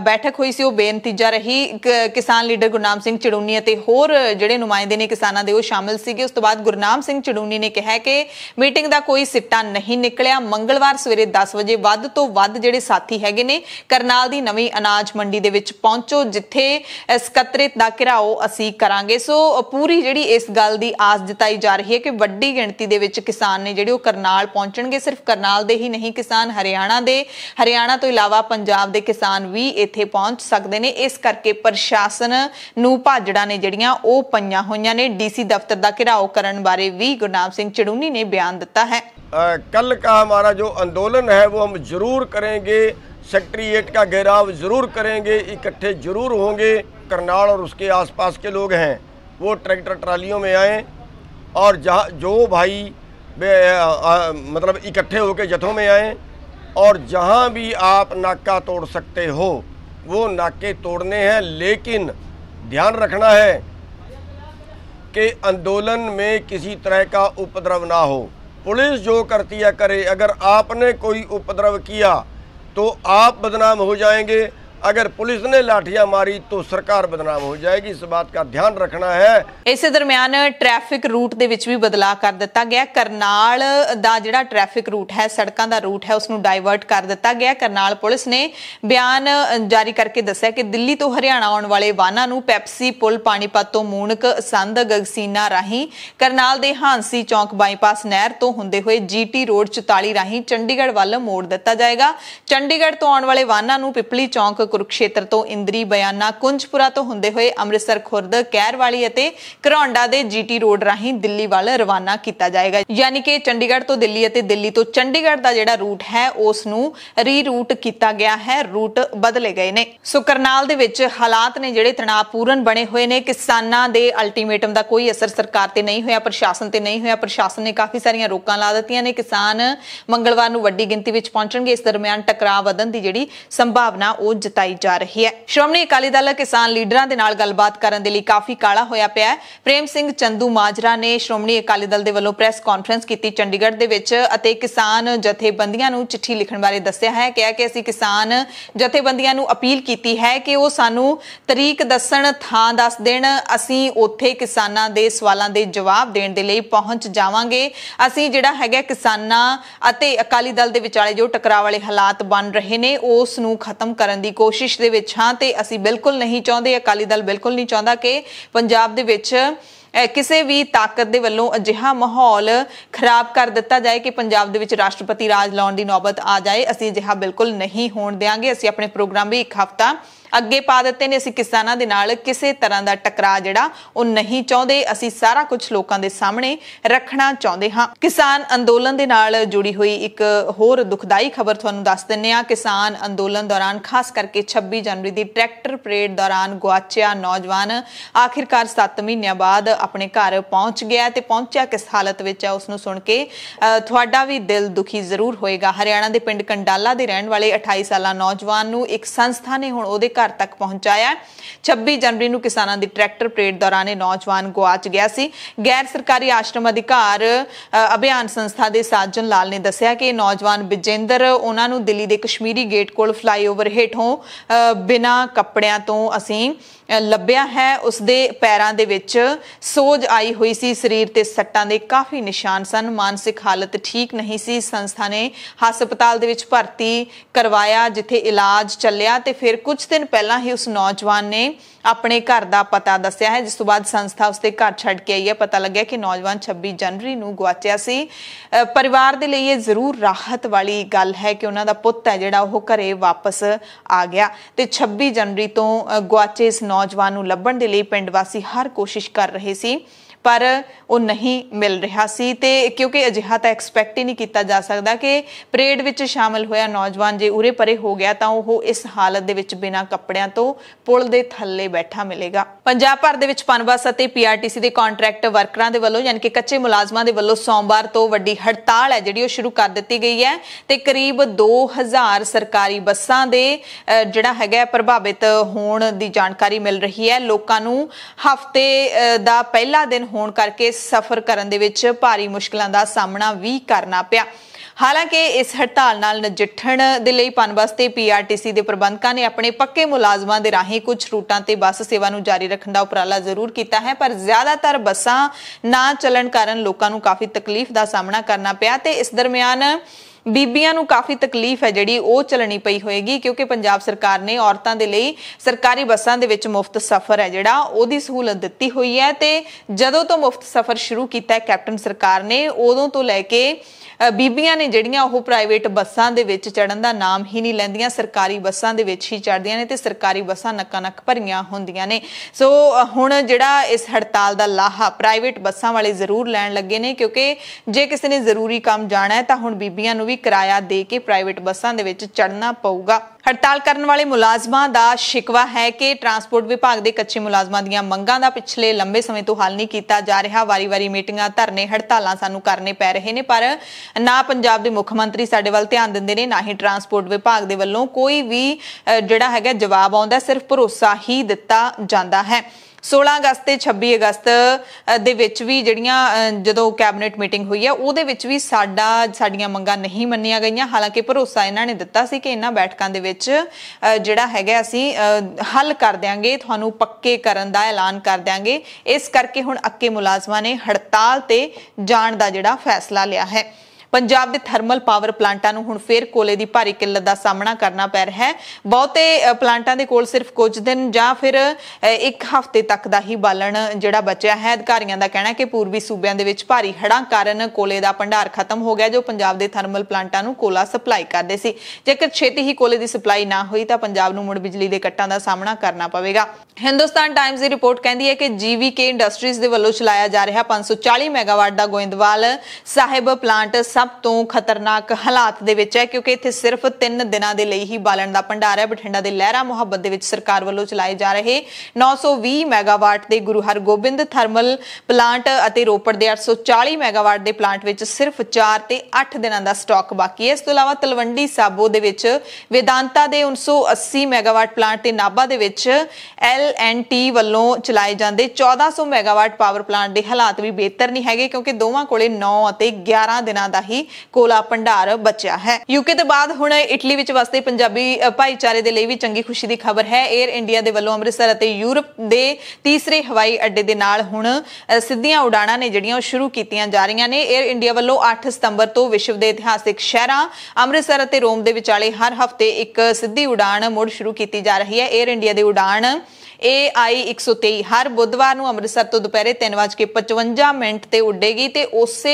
ਬੈਠਕ ਹੋਈ ਸੀ ਉਹ ਬੇਨਤੀਜਾ ਰਹੀ। ਕਿਸਾਨ ਲੀਡਰ ਗੁਰਨਾਮ ਸਿੰਘ ਚੜੂਨੀ ਅਤੇ ਹੋਰ ਜਿਹੜੇ ਨੁਮਾਇੰਦੇ ਨੇ ਕਿਸਾਨਾਂ ਦੇ ਉਹ ਸ਼ਾਮਿਲ ਸੀਗੇ। ਉਸ ਤੋਂ ਬਾਅਦ ਗੁਰਨਾਮ ਸਿੰਘ ਚੜੂਨੀ ਨੇ ਕਿਹਾ ਕਿ ਮੀਟਿੰਗ ਦਾ ਕੋਈ ਸਿੱਟਾ ਨਹੀਂ ਨਿਕਲਿਆ। ਮੰਗਲਵਾਰ ਸਵੇਰੇ 10 ਵਜੇ ਵੱਧ ਤੋਂ ਵੱਧ ਜਿਹੜੇ ਸਾਥੀ ਹੈਗੇ ਨੇ ਕਰਨਾਲ ਦੀ ਨਵੀਂ ਅਨਾਜ ਮੰਡੀ ਦੇ ਵਿੱਚ ਪਹੁੰਚੋ, ਜਿੱਥੇ ਸਕੱਤਰੇਤ ਦਾ ਘਿਰਾਓ ਅਸੀਂ ਕਰਾਂਗੇ। ਸੋ ਪੂਰੀ ਜਿਹੜੀ ਇਸ ਗੱਲ ਦੀ ਆਸ ਜਤਾਈ ਜਾ ਰਹੀ ਹੈ ਕਿ ਵੱਡੀ ਗਿਣਤੀ ਦੇ ਵਿੱਚ ਕਿਸਾਨ ਨੇ ਜਿਹੜੇ ਉਹ ਕਰਨਾਲ ਪਹੁੰਚਣਗੇ। ਸਿਰਫ ਕਰਨਾਲ ਦੇ ਹੀ ਨਹੀਂ, ਕਿਸਾਨ ਹਰਿਆਣਾ ਤੋਂ ਇਲਾਵਾ ਪੰਜਾਬ ਦੇ ਕਿਸਾਨ ਵੀ ਇੱਥੇ ਪਹੁੰਚ ਸਕਦੇ ਨੇ। ਇਸ ਕਰਕੇ ਪ੍ਰਸ਼ਾਸਨ ਨੂੰ ਭਾਜੜਾਂ ਨੇ ਜਿਹੜੀਆਂ ਉਹ ਪਈਆਂ ਹੋਈਆਂ ਨੇ। DC ਦਫ਼ਤਰ ਦਾ ਘਿਰਾਓ ਕਰਨ ਬਾਰੇ ਵੀ ਗੁਰਨਾਮ ਸਿੰਘ ਚੜੂਨੀ ਨੇ ਬਿਆਨ ਦਿੱਤਾ ਹੈ। कल का हमारा जो आंदोलन है वो हम जरूर करेंगे, सेक्रेटेरिएट का घेराव जरूर करेंगे, इकट्ठे जरूर होंगे। करनाल और उसके आसपास के लोग हैं वो ट्रैक्टर ट्रालियों में आएँ और जहाँ जो भाई मतलब इकट्ठे होकर जत्थों में आएँ और जहाँ भी आप नाका तोड़ सकते हो वो नाके तोड़ने हैं, लेकिन ध्यान रखना है कि आंदोलन में किसी तरह का उपद्रव ना हो। पुलिस जो करती है करे, अगर आपने कोई उपद्रव किया तो आप बदनाम हो जाएंगे, अगर पुलिस ने लाठियां मारी तो सरकार बदनाम हो जाएगी। इस बात का ध्यान रखना है। इस दरम्यान ट्रैफिक रूट दे विच भी बदलाव कर दिता गया। करनाल दा जिहड़ा ट्रैफिक रूट है, सड़कों का रूट है, उसनूं डाइवर्ट कर दिता गया। करनाल पुलिस ने बयान जारी करके दस्सिया कि दिल्ली तो हरियाणा आउण वाले वाहनां नूं पैप्सी पुल, पानीपत तो मूणक, संध, गगसीना राहीं करनाल दे हांसी चौक बाईपास नहर तो हुंदे होए GT रोड 44 राहीं चंडीगढ़ वल मोड़ दिता जाएगा। चंडीगढ़ तो आउण वाले वाहनां नूं पिपली चौक, कुरुक्षेत्र तो इंदरी, बयाना, कुंजपुरा तो हुंदे होए अमृतसर, खुरद, कैरवाली अते घरौंडा दे GT रोड राहीं दिल्ली वाल रवाना किया जाएगा। यानी कि चंडीगढ़ तो दिल्ली अते दिल्ली तो चंडीगढ़ दा जिहड़ा रूट है उस नूं रीरूट किया गया है, रूट बदले गए ने। सो करनाल दे विच हालात ने जिहड़े तनावपूर्ण बने हुए ने। किसानां दे अल्टीमेटम दा कोई असर सरकार ते नहीं होया, प्रशासन ते नहीं होया। प्रशासन ने काफी सारियां रोकां ला दित्तियां ने। किसान मंगलवार नूं वड्डी गिनती विच पहुंचणगे। इस दरम्यान टकराव वधण दी जिहड़ी संभावना ਉਹ जताई जा रही है। श्रोमणी अकाली दल किसान लीडरां दे नाल गलबात करन दे लई काफी काला होया पिया है। प्रेम सिंह चंदू माजरा ने श्रोमणी अकाली दल दे वल्लों प्रेस कॉन्फ्रेंस कीती चंडीगढ़ दे विच अते किसान जथेबंदियां नूं चिट्ठी लिखण बारे दस्सिया है। कहा कि असीं किसान जथेबंदियां नूं अपील कीती है कि ਉਹ ਸਾਨੂੰ तरीक दस्सण, ਥਾਂ दस देण, असीं उत्थे किसानां दे सवालां दे जवाब देण दे लई पहुंच जावांगे। असीं जिहड़ा हैगा किसानां अते अकाली दल दे विचाले जो टकराव वाले हालात बन रहे ने उस नूं खत्म करन दी कोशिश दे विच हां ते असीं बिल्कुल नहीं चाहुंदे, अकाली दल बिल्कुल नहीं चाहुंदा कि पंजाब दे विच किसी भी ताकत दे वल्लों अजिहा माहौल खराब कर दिता जाए कि पंजाब दे विच राष्ट्रपति राज लाउण दी नौबत आ जाए। असीं अजिहा बिल्कुल नहीं होण देंगे। असीं अपने प्रोग्राम भी एक हफ्ता अगे पा दिते ने। असीं किसानां दे नाल किसी तरह का टकरा जिहड़ा वो नहीं चाहुंदे। असीं सारा कुछ लोकां दे सामने रखना चाहुंदे हां। किसान अंदोलन दे नाल जुड़ी हुई एक होर दुखदाई खबर तुहानूं दस दिंदे हां। किसान अंदोलन दौरान खास करके 26 जनवरी की ट्रैक्टर परेड दौरान गुआचिया नौजवान आखिरकार 7 महीनों बाद अपने घर पहुंच गया ते पहुंचा किस हालत विच है उसनूं सुण के तुहाडा भी दिल दुखी जरूर होएगा। हरियाणा के पिंड कंडाला के रहने वाले 28 साला नौजवान नूं एक संस्था ने हुण उहदे घर तक पहुंचाया। 26 जनवरी नूं किसानां दी ट्रैक्टर परेड दौरान नौजवान गुआच गया सी। गैर सरकारी आश्रम अधिकार अभियान संस्था के साजन लाल ने दस्सिया कि नौजवान विजेंद्र उन्हां नूं दिल्ली के कश्मीरी गेट कोल फ्लाईओवर हेठों बिना कपड़ियां तो असीं ਲੱਭਿਆ है। उसदे पैरां दे विच सोज आई हुई सी, शरीर ते सट्टां दे काफ़ी निशान सन, मानसिक हालत ठीक नहीं सी। संस्था ने हस्पताल दे विच भर्ती करवाया जिथे इलाज चलिया ते फिर कुछ दिन पहला ही उस नौजवान ने अपने घर का पता दस्सिया है, जिस तो बाद संस्था उसके घर छड्ड के आई है। पता लग्या कि नौजवान 26 जनवरी नूं गुआचिया सी। परिवार दे लई ये जरूर राहत वाली गल है कि उन्हां दा पुੱਤ है जिहड़ा ओह घरे वापस आ गया ते 26 जनवरी तो गुआचे इस नौजवान नूं लभण दे लई पिंड वासी हर कोशिश कर रहे सी पर वो नहीं मिल रहा सी। ते क्योंकि अजिहा तां एक्सपैक्ट ही नहीं किया जा सकता कि परेड विच शामिल होया नौजवान जे उरे परे हो गया तो वह इस हालत दे विच बिना कपड़ियां तो पुल दे थल्ले बैठा मिलेगा। पंजाब भर दे विच पनबस अते PRTC दे कॉन्ट्रैक्ट वर्करां दे वल्लों यानी कि कच्चे मुलाजमां दे वल्लों सोमवार तो वड्डी हड़ताल है जिहड़ी शुरू कर दित्ती गई है ते करीब 2000 सरकारी बसां दे जिहड़ा हैगा प्रभावित होण दी जानकारी मिल रही है। लोकां नूं हफ्ते दा पहला दिन होण करके सफर करन दे विच भारी मुश्किलां दा सामना भी करना पिया। हालांकि इस हड़ताल नाल नजिठण दे लई पनबस ते PRTC दे प्रबंधकां ने अपने पक्के मुलाजमां दे राहीं कुछ रूटां ते बस सेवा नूं जारी रखण दा उपराला जरूर कीता है, पर ज्यादातर बसां ना चलण कारण लोकां नूं काफ़ी तकलीफ दा सामना करना पिया ते इस दरमियान बीबियां नूं काफ़ी तकलीफ है जिहड़ी ओह चलनी पई होएगी क्योंकि पंजाब सरकार ने औरतां दे लई सरकारी बसां दे विच मुफ्त सफ़र है जिहड़ा ओहदी सहूलत दित्ती हुई है ते जदों तो मुफ्त सफ़र शुरू कीता है कैप्टन सरकार ने उदों तो लैके ਬੀਬੀਆਂ ਨੇ ਜਿਹੜੀਆਂ ਉਹ ਪ੍ਰਾਈਵੇਟ ਬੱਸਾਂ ਦੇ ਵਿੱਚ ਚੜਨ ਦਾ ਨਾਮ ਹੀ ਨਹੀਂ ਲੈਂਦੀਆਂ, ਸਰਕਾਰੀ ਬੱਸਾਂ ਦੇ ਵਿੱਚ ਹੀ ਚੜ੍ਹਦੀਆਂ ਨੇ ਤੇ ਸਰਕਾਰੀ ਬੱਸਾਂ ਨੱਕਾ ਨੱਕ ਭਰੀਆਂ ਹੁੰਦੀਆਂ ਨੇ। ਸੋ ਹੁਣ ਜਿਹੜਾ ਇਸ ਹੜਤਾਲ ਦਾ ਲਾਹਾ ਪ੍ਰਾਈਵੇਟ ਬੱਸਾਂ ਵਾਲੇ ਜ਼ਰੂਰ ਲੈਣ ਲੱਗੇ ਨੇ, ਕਿਉਂਕਿ ਜੇ ਕਿਸੇ ਨੇ ਜ਼ਰੂਰੀ ਕੰਮ ਜਾਣਾ ਹੈ ਤਾਂ ਹੁਣ ਬੀਬੀਆਂ ਨੂੰ ਵੀ ਕਿਰਾਇਆ ਦੇ ਕੇ ਪ੍ਰਾਈਵੇਟ ਬੱਸਾਂ ਦੇ ਵਿੱਚ ਚੜ੍ਹਨਾ ਪਊਗਾ। हड़ताल करने वाले मुलाजमां दा शिकवा है कि ट्रांसपोर्ट विभाग के कच्चे मुलाजमां दीयां मंगां दा पिछले लंबे समय तो हल नहीं किया जा रहा। वारी वारी मीटिंगां धरने हड़तालां सानू करने पै रहे ने, पर ना पंजाब दे मुख मंत्री साडे वल ध्यान दिंदे ने, ना ही ट्रांसपोर्ट विभाग दे वल्लों कोई भी जिहड़ा हैगा जवाब आउंदा, सिर्फ भरोसा ही दिता जांदा है। 16 अगस्त ਤੇ 26 अगस्त ਦੇ ਵਿੱਚ ਵੀ ਜਿਹੜੀਆਂ ਜਦੋਂ ਕੈਬਨਿਟ ਮੀਟਿੰਗ ਹੋਈ ਹੈ ਉਹਦੇ ਵਿੱਚ ਵੀ ਸਾਡੀਆਂ ਮੰਗਾਂ ਨਹੀਂ ਮੰਨੀਆਂ ਗਈਆਂ। ਹਾਲਾਂਕਿ ਭਰੋਸਾ ਇਹਨਾਂ ਨੇ ਦਿੱਤਾ ਸੀ ਕਿ ਇਹਨਾਂ ਬੈਠਕਾਂ ਦੇ ਵਿੱਚ ਜਿਹੜਾ ਹੈਗਾ ਅਸੀਂ ਹੱਲ ਕਰ ਦਿਆਂਗੇ, ਤੁਹਾਨੂੰ ਪੱਕੇ ਕਰਨ ਦਾ ਐਲਾਨ ਕਰ ਦਿਆਂਗੇ। ਇਸ ਕਰਕੇ ਹੁਣ ਅੱਕੇ ਮੁਲਾਜ਼ਮਾਂ ਨੇ ਹੜਤਾਲ ਤੇ ਜਾਣ ਦਾ ਜਿਹੜਾ ਫੈਸਲਾ ਲਿਆ ਹੈ। पंजाब के थर्मल पावर प्लांटां नूं हुण फिर कोले की भारी किल्लत का सामना करना पै रहा है। बहुते प्लांटां दे कोल सिर्फ कुछ दिन जां फिर एक हफ्ते तक का ही बालन जिहड़ा बचिया है। अधिकारियों का कहना है कि पूर्वी सूबियां दे विच भारी हड़ां कारण कोले का भंडार खत्म हो गया, जो पंजाब के थर्मल प्लांटां नूं कोला सप्लाई करदे सी। जेकर छेती ही कोले की सप्लाई ना हुई तो पंजाब नूं मुड़ बिजली के कट्टां दा सामना करना पवेगा। हिंदुस्तान टाइम्स की रिपोर्ट कहती है कि GVK इंडस्ट्रीज के वल्लों चलाया जा रहा 540 मैगावाट का गोइंदवाल साहिब प्लांट सब तो खतरनाक हालात दे विच है, क्योंकि इत्थे सिर्फ 3 दिनों के लिए ही बालन का भंडार है। बठिंडा के लहरा मुहब्बत दे विच सरकार वालों चलाए जा रहे 920 मैगावाट के गुरु हरगोबिंद थर्मल प्लांट और रोपड़ के 840 मैगावाट के प्लांट विच सिर्फ 4 ते 8 दिनों का स्टॉक बाकी है। इस तो इलावा तलवंडी साबो दे विच वेदांता के 980 मैगावाट प्लांट ते नाभा दे विच LNT वालों चलाए जाते 1400 मैगावाट पावर प्लांट के हालात भी बेहतर नहीं है, क्योंकि दोवां कोले 9 और 11 दिनों का ही कोला भंडार बचा है। यूके तो बाद हुण इटली विच वसदे पंजाबी भाईचारे दे लई भी चंगी खुशी की खबर है। एयर इंडिया दे वल्लों अमृतसर अते यूरोप दे तीसरे हवाई अड्डे दे नाल हुण सिद्धियां उड़ाणां ने जिहड़ियां शुरू कीतियां जा रहीआं ने। एयर इंडिया वल्लों 8 सितंबर तो विश्व के इतिहासिक शहरां अमृतसर अते रोम दे विचाले हर हफ्ते एक सिद्धी उड़ान मुड़ शुरू की जा रही है। एयर इंडिया की उड़ान AI 123 हर बुधवार नूं अमृतसर तो दोपहरे 3:55 ते उड़ेगी ते उसे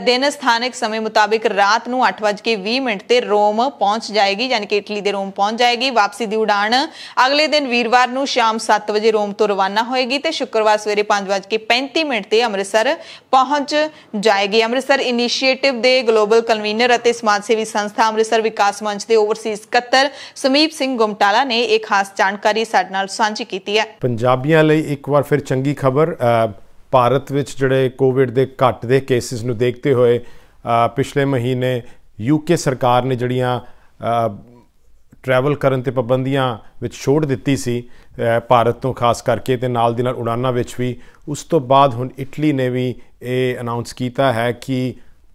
दिन स्थानिक समय मुताबिक रात नूं 8:20 ते रोम पहुंच जाएगी, यानी कि इटली दे रोम पहुंच जाएगी। वापसी की उड़ान अगले दिन वीरवार नूं शाम 7 बजे रोम तो रवाना होएगी ते शुक्रवार सवेरे 5:35 ते अमृतसर पहुंच जाएगी। अमृतसर इनीशिएटिव दे ग्लोबल कन्वीनर अते समाज सेवी संस्था अमृतसर विकास मंच के ओवरसीज सकत्तर समीप सिंह गुमटाला ने एक खास जानकारी साडे नाल सांझी कीती है। पंजाबियां लई एक बार फिर चंगी खबर, भारत विच जिहड़े कोविड के घट दे केसिस नूं देखते हुए पिछले महीने यूके सरकार ने जिहड़ियां ट्रैवल करन ते पाबंदियां विच छोड़ दित्ती सी भारत तो खास करके ते नाल दी नाल उड़ानां विच भी। उस तो बाद हुण इटली ने भी ये अनाउंस किया है कि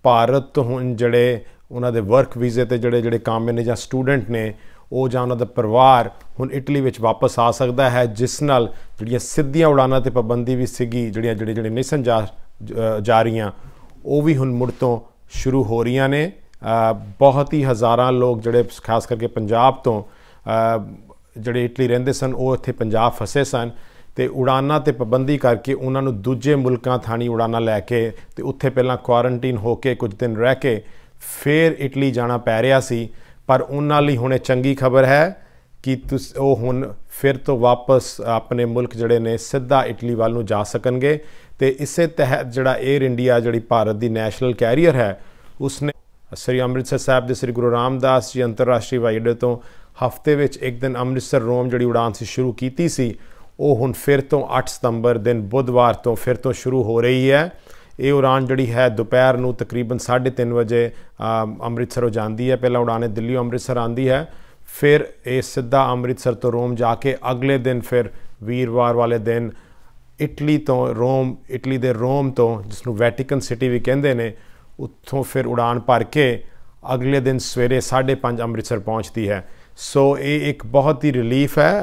भारत तो हुण जिहड़े उन्हां दे वर्क वीज़े ते जिहड़े जिहड़े कामयान ने जां स्टूडेंट ने ਉਹ ਜਾਂ ਉਹਨਾਂ ਦਾ ਪਰਿਵਾਰ ਹੁਣ ਇਟਲੀ ਵਿੱਚ ਵਾਪਸ ਆ ਸਕਦਾ ਹੈ, ਜਿਸ ਨਾਲ ਜਿਹੜੀਆਂ ਸਿੱਧੀਆਂ ਉਡਾਨਾਂ ਤੇ ਪਾਬੰਦੀ ਵੀ ਸੀਗੀ ਜਿਹੜੇ ਨਹੀਂ ਸਨ ਜਾ ਰਹੀਆਂ ਉਹ ਵੀ ਹੁਣ ਮੁੜ ਤੋਂ ਸ਼ੁਰੂ ਹੋ ਰਹੀਆਂ ਨੇ। ਬਹੁਤ ਹੀ ਹਜ਼ਾਰਾਂ ਲੋਕ ਜਿਹੜੇ ਖਾਸ ਕਰਕੇ ਪੰਜਾਬ ਤੋਂ ਜਿਹੜੇ ਇਟਲੀ ਰਹਿੰਦੇ ਸਨ ਉਹ ਇੱਥੇ ਪੰਜਾਬ ਫਸੇ ਸਨ ਤੇ ਉਡਾਨਾਂ ਤੇ ਪਾਬੰਦੀ ਕਰਕੇ ਉਹਨਾਂ ਨੂੰ ਦੂਜੇ ਮੁਲਕਾਂ ਥਾਣੀ ਉਡਾਨਾਂ ਲੈ ਕੇ ਤੇ ਉੱਥੇ ਪਹਿਲਾਂ ਕੁਆਰੰਟਾਈਨ ਹੋ ਕੇ ਕੁਝ ਦਿਨ ਰਹਿ ਕੇ ਫਿਰ ਇਟਲੀ ਜਾਣਾ ਪੈ ਰਿਹਾ ਸੀ। पर उन्होंने हुणे चंगी खबर है कि वो हुण फिर तो वापस अपने मुल्क जिहड़े ने सीधा इटली वाल नूं जा सकणगे। तो इस तहत जिहड़ा एयर इंडिया जिहड़ी भारत की नैशनल कैरियर है उसने श्री अमृतसर साहब के श्री गुरु रामदास जी अंतरराष्ट्रीय हवाई अड्डे तो हफ्ते विच एक दिन अमृतसर रोम जिहड़ी उड़ान सी शुरू की सी, वो हुण फिर तो 8 सितंबर दिन बुधवार तो फिर तो शुरू हो रही है। ये उड़ान जी है दोपहर को तकरीबन 3:30 बजे अमृतसरों जाती है। पहला उड़ान दिल्ली अमृतसर आती है, फिर ये सीधा अमृतसर तो रोम जाके अगले दिन फिर वीरवार वाले दिन इटली तो रोम, इटली के रोम तो जिसनों वैटिकन सिटी भी कहते हैं, उत्थों फिर उड़ान भर के अगले दिन सवेरे 5:30 अमृतसर पहुँचती है। सो ये एक बहुत ही रिलीफ है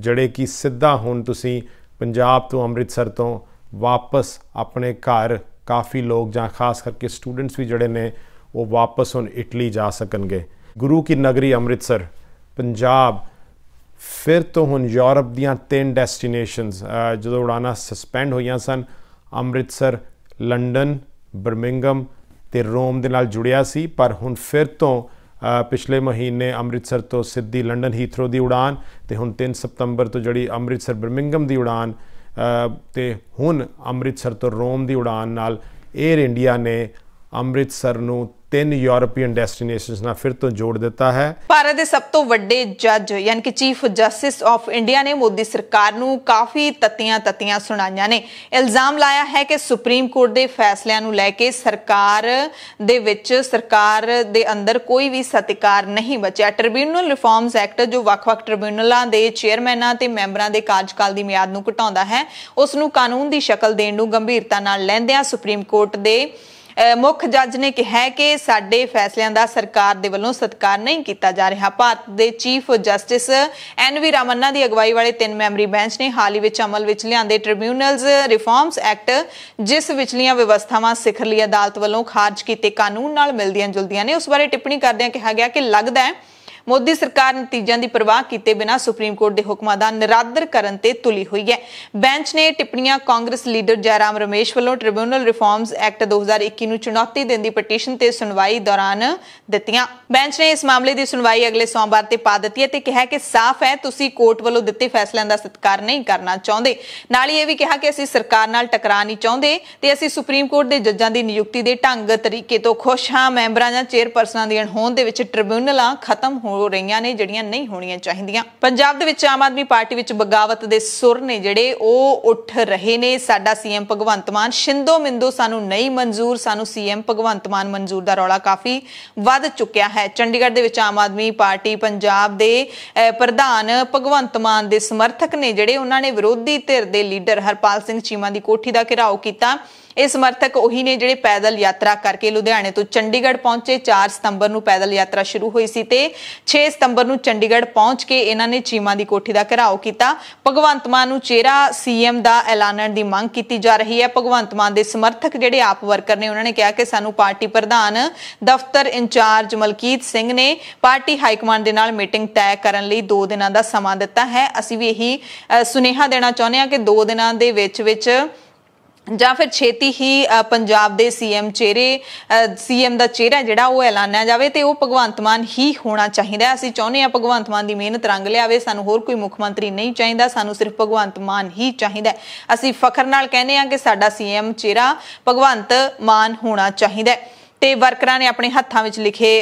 जड़े कि सीधा हुण तुसीं पंजाब तो अमृतसर तो वापस अपने घर काफ़ी लोग जां खास करके स्टूडेंट्स भी जड़े ने वो वापस हुण इटली जा सकणगे। गुरु की नगरी अमृतसर पंजाब फिर तो हुण यूरोप दीयां 3 डेस्टिनेशनस जो उड़ाना सस्पेंड होईयां सन, अमृतसर, लंडन, बर्मिंघम ਤੇ ਰੋਮ ਦੇ ਨਾਲ ਜੁੜਿਆ ਸੀ, ਪਰ ਹੁਣ ਫਿਰ ਤੋਂ ਪਿਛਲੇ ਮਹੀਨੇ ਅੰਮ੍ਰਿਤਸਰ ਤੋਂ ਸਿੱਧੀ ਲੰਡਨ ਹੀਥਰੋ ਦੀ ਉਡਾਨ ਤੇ ਹੁਣ 3 ਸਤੰਬਰ ਤੋਂ ਜਿਹੜੀ ਅੰਮ੍ਰਿਤਸਰ ਬਰਮਿੰਗਮ ਦੀ ਉਡਾਨ ਤੇ ਹੁਣ ਅੰਮ੍ਰਿਤਸਰ ਤੋਂ ਰੋਮ ਦੀ ਉਡਾਨ ਨਾਲ ਏਅਰ ਇੰਡੀਆ ਨੇ ਅੰਮ੍ਰਿਤਸਰ ਨੂੰ 3 ਯੂਰਪੀਅਨ ਡੈਸਟੀਨੇਸ਼ਨਸ ਨਾਲ ਫਿਰ ਤੋਂ ਜੋੜ ਦਿੱਤਾ ਹੈ। ਭਾਰਤ ਦੇ ਸਭ ਤੋਂ ਵੱਡੇ ਜੱਜ ਯਾਨੀ ਕਿ ਚੀਫ ਜਸਟਿਸ ਆਫ ਇੰਡੀਆ ਨੇ ਮੋਦੀ ਸਰਕਾਰ ਨੂੰ ਕਾਫੀ ਤੱਤੀਆਂ ਸੁਣਾਈਆਂ ਨੇ। ਇਲਜ਼ਾਮ ਲਾਇਆ ਹੈ ਕਿ ਸੁਪਰੀਮ ਕੋਰਟ ਦੇ ਫੈਸਲਿਆਂ ਨੂੰ ਲੈ ਕੇ ਸਰਕਾਰ ਦੇ ਅੰਦਰ ਕੋਈ ਵੀ ਸਤਿਕਾਰ ਨਹੀਂ ਬਚਿਆ। ਟ੍ਰਿਬਿਊਨਲ ਰਿਫਾਰਮਸ ਐਕਟ ਜੋ ਵੱਖ-ਵੱਖ ਟ੍ਰਿਬਿਊਨਲਾਂ ਦੇ ਚੇਅਰਮੈਨਾਂ ਤੇ ਮੈਂਬਰਾਂ ਦੇ ਕਾਰਜਕਾਲ ਦੀ ਮਿਆਦ ਨੂੰ ਘਟਾਉਂਦਾ ਹੈ, ਉਸ ਨੂੰ ਕਾਨੂੰਨ ਦੀ ਸ਼ਕਲ ਦੇਣ ਨੂੰ ਗੰਭੀਰਤਾ ਨਾਲ ਲੈਂਦਿਆਂ ਸੁਪਰੀਮ ਕੋਰਟ ਦੇ ਮੁੱਖ ਜੱਜ ਨੇ ਕਿਹਾ ਕਿ ਸਾਡੇ ਫੈਸਲਿਆਂ ਦਾ ਸਰਕਾਰ ਦੇ ਵੱਲੋਂ ਸਤਿਕਾਰ ਨਹੀਂ ਕੀਤਾ ਜਾ ਰਿਹਾ। ਭਾਰਤ ਦੇ ਚੀਫ ਜਸਟਿਸ NV ਰਾਮੰਨਾ ਦੀ ਅਗਵਾਈ ਵਾਲੇ 3 ਮੈਂਬਰੀ ਬੈਂਚ ਨੇ ਹਾਲ ਹੀ ਵਿੱਚ ਅਮਲ ਵਿੱਚ ਲਿਆਂਦੇ ਟ੍ਰਿਬਿਊਨਲਸ ਰਿਫਾਰਮਸ ਐਕਟ, ਜਿਸ ਵਿਚਲੀਆਂ ਵਿਵਸਥਾਵਾਂ ਸਿਖਰਲੀ ਅਦਾਲਤ ਵੱਲੋਂ ਖਾਰਜ ਕੀਤੇ ਕਾਨੂੰਨ ਨਾਲ ਮਿਲਦੀਆਂ ਜੁਲਦੀਆਂ ਨੇ, ਉਸ ਬਾਰੇ ਟਿੱਪਣੀ ਕਰਦਿਆਂ ਕਿਹਾ ਗਿਆ ਕਿ ਲੱਗਦਾ ਹੈ ਮੋਦੀ ਸਰਕਾਰ ਨਤੀਜਿਆਂ ਦੀ ਪਰਵਾਹ ਕੀਤੇ ਬਿਨਾਂ ਸੁਪਰੀਮ ਕੋਰਟ ਦੇ ਹੁਕਮਾਂ ਦਾ ਨਿਰਾਦਰ ਕਰਨ ਤੇ ਤੁਲੀ ਹੋਈ ਹੈ। ਬੈਂਚ ਨੇ ਟਿੱਪਣੀਆਂ ਕਾਂਗਰਸ ਲੀਡਰ ਜੈਰਾਮ ਰਮੇਸ਼ ਵੱਲੋਂ ਟ੍ਰਿਬਿਊਨਲ ਰਿਫਾਰਮਸ ਐਕਟ 2021 ਨੂੰ ਚੁਣੌਤੀ ਦੇਣ ਦੀ ਪਟੀਸ਼ਨ ਤੇ ਸੁਣਵਾਈ ਦੌਰਾਨ ਦਿੱਤੀਆਂ। ਬੈਂਚ ਨੇ ਇਸ ਮਾਮਲੇ ਦੀ ਸੁਣਵਾਈ ਅਗਲੇ ਸੋਮਵਾਰ ਤੇ ਪਾ ਦਿੱਤੀ ਹੈ ਤੇ ਕਿਹਾ ਕਿ ਸਾਫ਼ ਹੈ ਤੁਸੀਂ ਕੋਰਟ ਵੱਲੋਂ ਦਿੱਤੇ ਫੈਸਲਿਆਂ ਦਾ ਸਤਿਕਾਰ ਨਹੀਂ ਕਰਨਾ ਚਾਹੁੰਦੇ। ਨਾਲ ਹੀ ਇਹ ਵੀ ਕਿਹਾ ਕਿ ਅਸੀਂ ਸਰਕਾਰ ਨਾਲ ਟਕਰਾਅ ਨਹੀਂ ਚਾਹੁੰਦੇ ਤੇ ਅਸੀਂ ਸੁਪਰੀਮ ਕੋਰਟ ਦੇ ਜੱਜਾਂ ਦੀ ਨਿਯੁਕਤੀ ਦੇ ਢੰਗ ਤਰੀਕੇ ਤੋਂ ਖੁਸ਼ ਹਾਂ। ਮੈਂਬਰਾਂ ਜਾਂ ਚੇਅਰਪਰਸਨਾਂ ਦੀ ਅਣਹੋਂਦ ਦੇ ਵਿੱਚ ਟ੍ਰਿਬਿਊਨਲਾਂ ਖਤਮ ਹੋ ਰਹੀਆਂ ਨੇ ਜਿਹੜੀਆਂ ਨਹੀਂ ਹੋਣੀਆਂ ਚਾਹੀਦੀਆਂ। ਪੰਜਾਬ ਦੇ ਵਿੱਚ ਆਮ ਆਦਮੀ ਪਾਰਟੀ ਵਿੱਚ ਬਗਾਵਤ ਦੇ ਸੁਰ ਨੇ ਜਿਹੜੇ ਉਹ ਉੱਠ ਰਹੇ ਨੇ। ਸਾਡਾ ਸੀਐਮ ਭਗਵੰਤ ਮਾਨ ਸ਼ਿੰਦੋ ਮਿੰਦੋ ਸਾਨੂੰ ਨਹੀਂ ਮਨਜ਼ੂਰ, ਸਾਨੂੰ ਸੀਐਮ ਭਗਵੰਤ ਮਾਨ ਮਨਜ਼ੂਰ ਦਾ ਰੌਲਾ ਕਾਫੀ ਵੱਧ ਚੁੱਕਿਆ ਹੈ। ਚੰਡੀਗੜ੍ਹ ਦੇ ਵਿੱਚ ਆਮ ਆਦਮੀ ਪਾਰਟੀ ਪੰਜਾਬ ਦੇ ਪ੍ਰਧਾਨ ਭਗਵੰਤ ਮਾਨ ਦੇ ਸਮਰਥਕ ਨੇ ਜਿਹੜੇ ਉਹਨਾਂ ਨੇ ਵਿਰੋਧੀ ਧਿਰ ਦੇ ਲੀਡਰ ਹਰਪਾਲ ਸਿੰਘ ਚੀਮਾ ਦੀ ਕੋਠੀ ਦਾ ਘਿਰਾਓ ਕੀਤਾ। ਇਹ ਸਮਰਥਕ ਉਹੀ ਨੇ ਜਿਹੜੇ ਪੈਦਲ ਯਾਤਰਾ ਕਰਕੇ ਲੁਧਿਆਣੇ ਤੋਂ ਚੰਡੀਗੜ੍ਹ ਪਹੁੰਚੇ। 4 ਸਤੰਬਰ ਨੂੰ ਪੈਦਲ ਯਾਤਰਾ ਸ਼ੁਰੂ ਹੋਈ ਸੀ ਤੇ 6 ਸਤੰਬਰ ਨੂੰ ਚੰਡੀਗੜ੍ਹ ਪਹੁੰਚ ਕੇ ਇਹਨਾਂ ਨੇ ਚੀਮਾ ਦੀ ਕੋਠੀ ਦਾ ਘਿਰਾਓ ਕੀਤਾ। ਭਗਵੰਤ ਮਾਨ ਨੂੰ ਚਿਹਰਾ ਸੀਐਮ ਦਾ ਐਲਾਨਣ ਦੀ ਮੰਗ ਕੀਤੀ ਜਾ ਰਹੀ ਹੈ। ਭਗਵੰਤ ਮਾਨ ਦੇ ਸਮਰਥਕ ਜਿਹੜੇ ਆਪ ਵਰਕਰ ਨੇ ਉਹਨਾਂ ਨੇ ਕਿਹਾ ਕਿ ਸਾਨੂੰ ਪਾਰਟੀ ਪ੍ਰਧਾਨ ਦਫ਼ਤਰ ਇੰਚਾਰਜ ਮਲਕੀਤ ਸਿੰਘ ਨੇ ਪਾਰਟੀ ਹਾਈਕਮਾਂਡ ਦੇ ਨਾਲ ਮੀਟਿੰਗ ਤੈਅ ਕਰਨ ਲਈ 2 ਦਿਨਾਂ ਦਾ ਸਮਾਂ ਦਿੱਤਾ ਹੈ। ਅਸੀਂ ਵੀ ਇਹੀ ਸੁਨੇਹਾ ਦੇਣਾ ਚਾਹੁੰਦੇ ਹਾਂ ਕਿ 2 ਦਿਨਾਂ ਦੇ ਵਿੱਚ ਜਾਂ ਫਿਰ ਛੇਤੀ ਹੀ ਪੰਜਾਬ ਦੇ ਸੀਐਮ ਦਾ ਚਿਹਰਾ ਜਿਹੜਾ ਉਹ ਐਲਾਨਿਆ ਜਾਵੇ ਤੇ ਉਹ ਭਗਵੰਤ ਮਾਨ ਹੀ ਹੋਣਾ ਚਾਹੀਦਾ। ਅਸੀਂ ਚਾਹੁੰਦੇ ਹਾਂ ਭਗਵੰਤ ਮਾਨ ਦੀ ਮਿਹਨਤ ਰੰਗ ਲਿਆਵੇ, ਸਾਨੂੰ ਹੋਰ ਕੋਈ ਮੁੱਖ ਮੰਤਰੀ ਨਹੀਂ ਚਾਹੀਦਾ, ਸਾਨੂੰ ਸਿਰਫ ਭਗਵੰਤ ਮਾਨ ਹੀ ਚਾਹੀਦਾ। ਅਸੀਂ ਫਖਰ ਨਾਲ ਕਹਿੰਦੇ ਹਾਂ ਕਿ ਸਾਡਾ ਸੀਐਮ ਚਿਹਰਾ ਭਗਵੰਤ ਮਾਨ ਹੋਣਾ ਚਾਹੀਦਾ। ਤੇ ਵਰਕਰਾਂ ਨੇ ਆਪਣੇ ਹੱਥਾਂ ਵਿੱਚ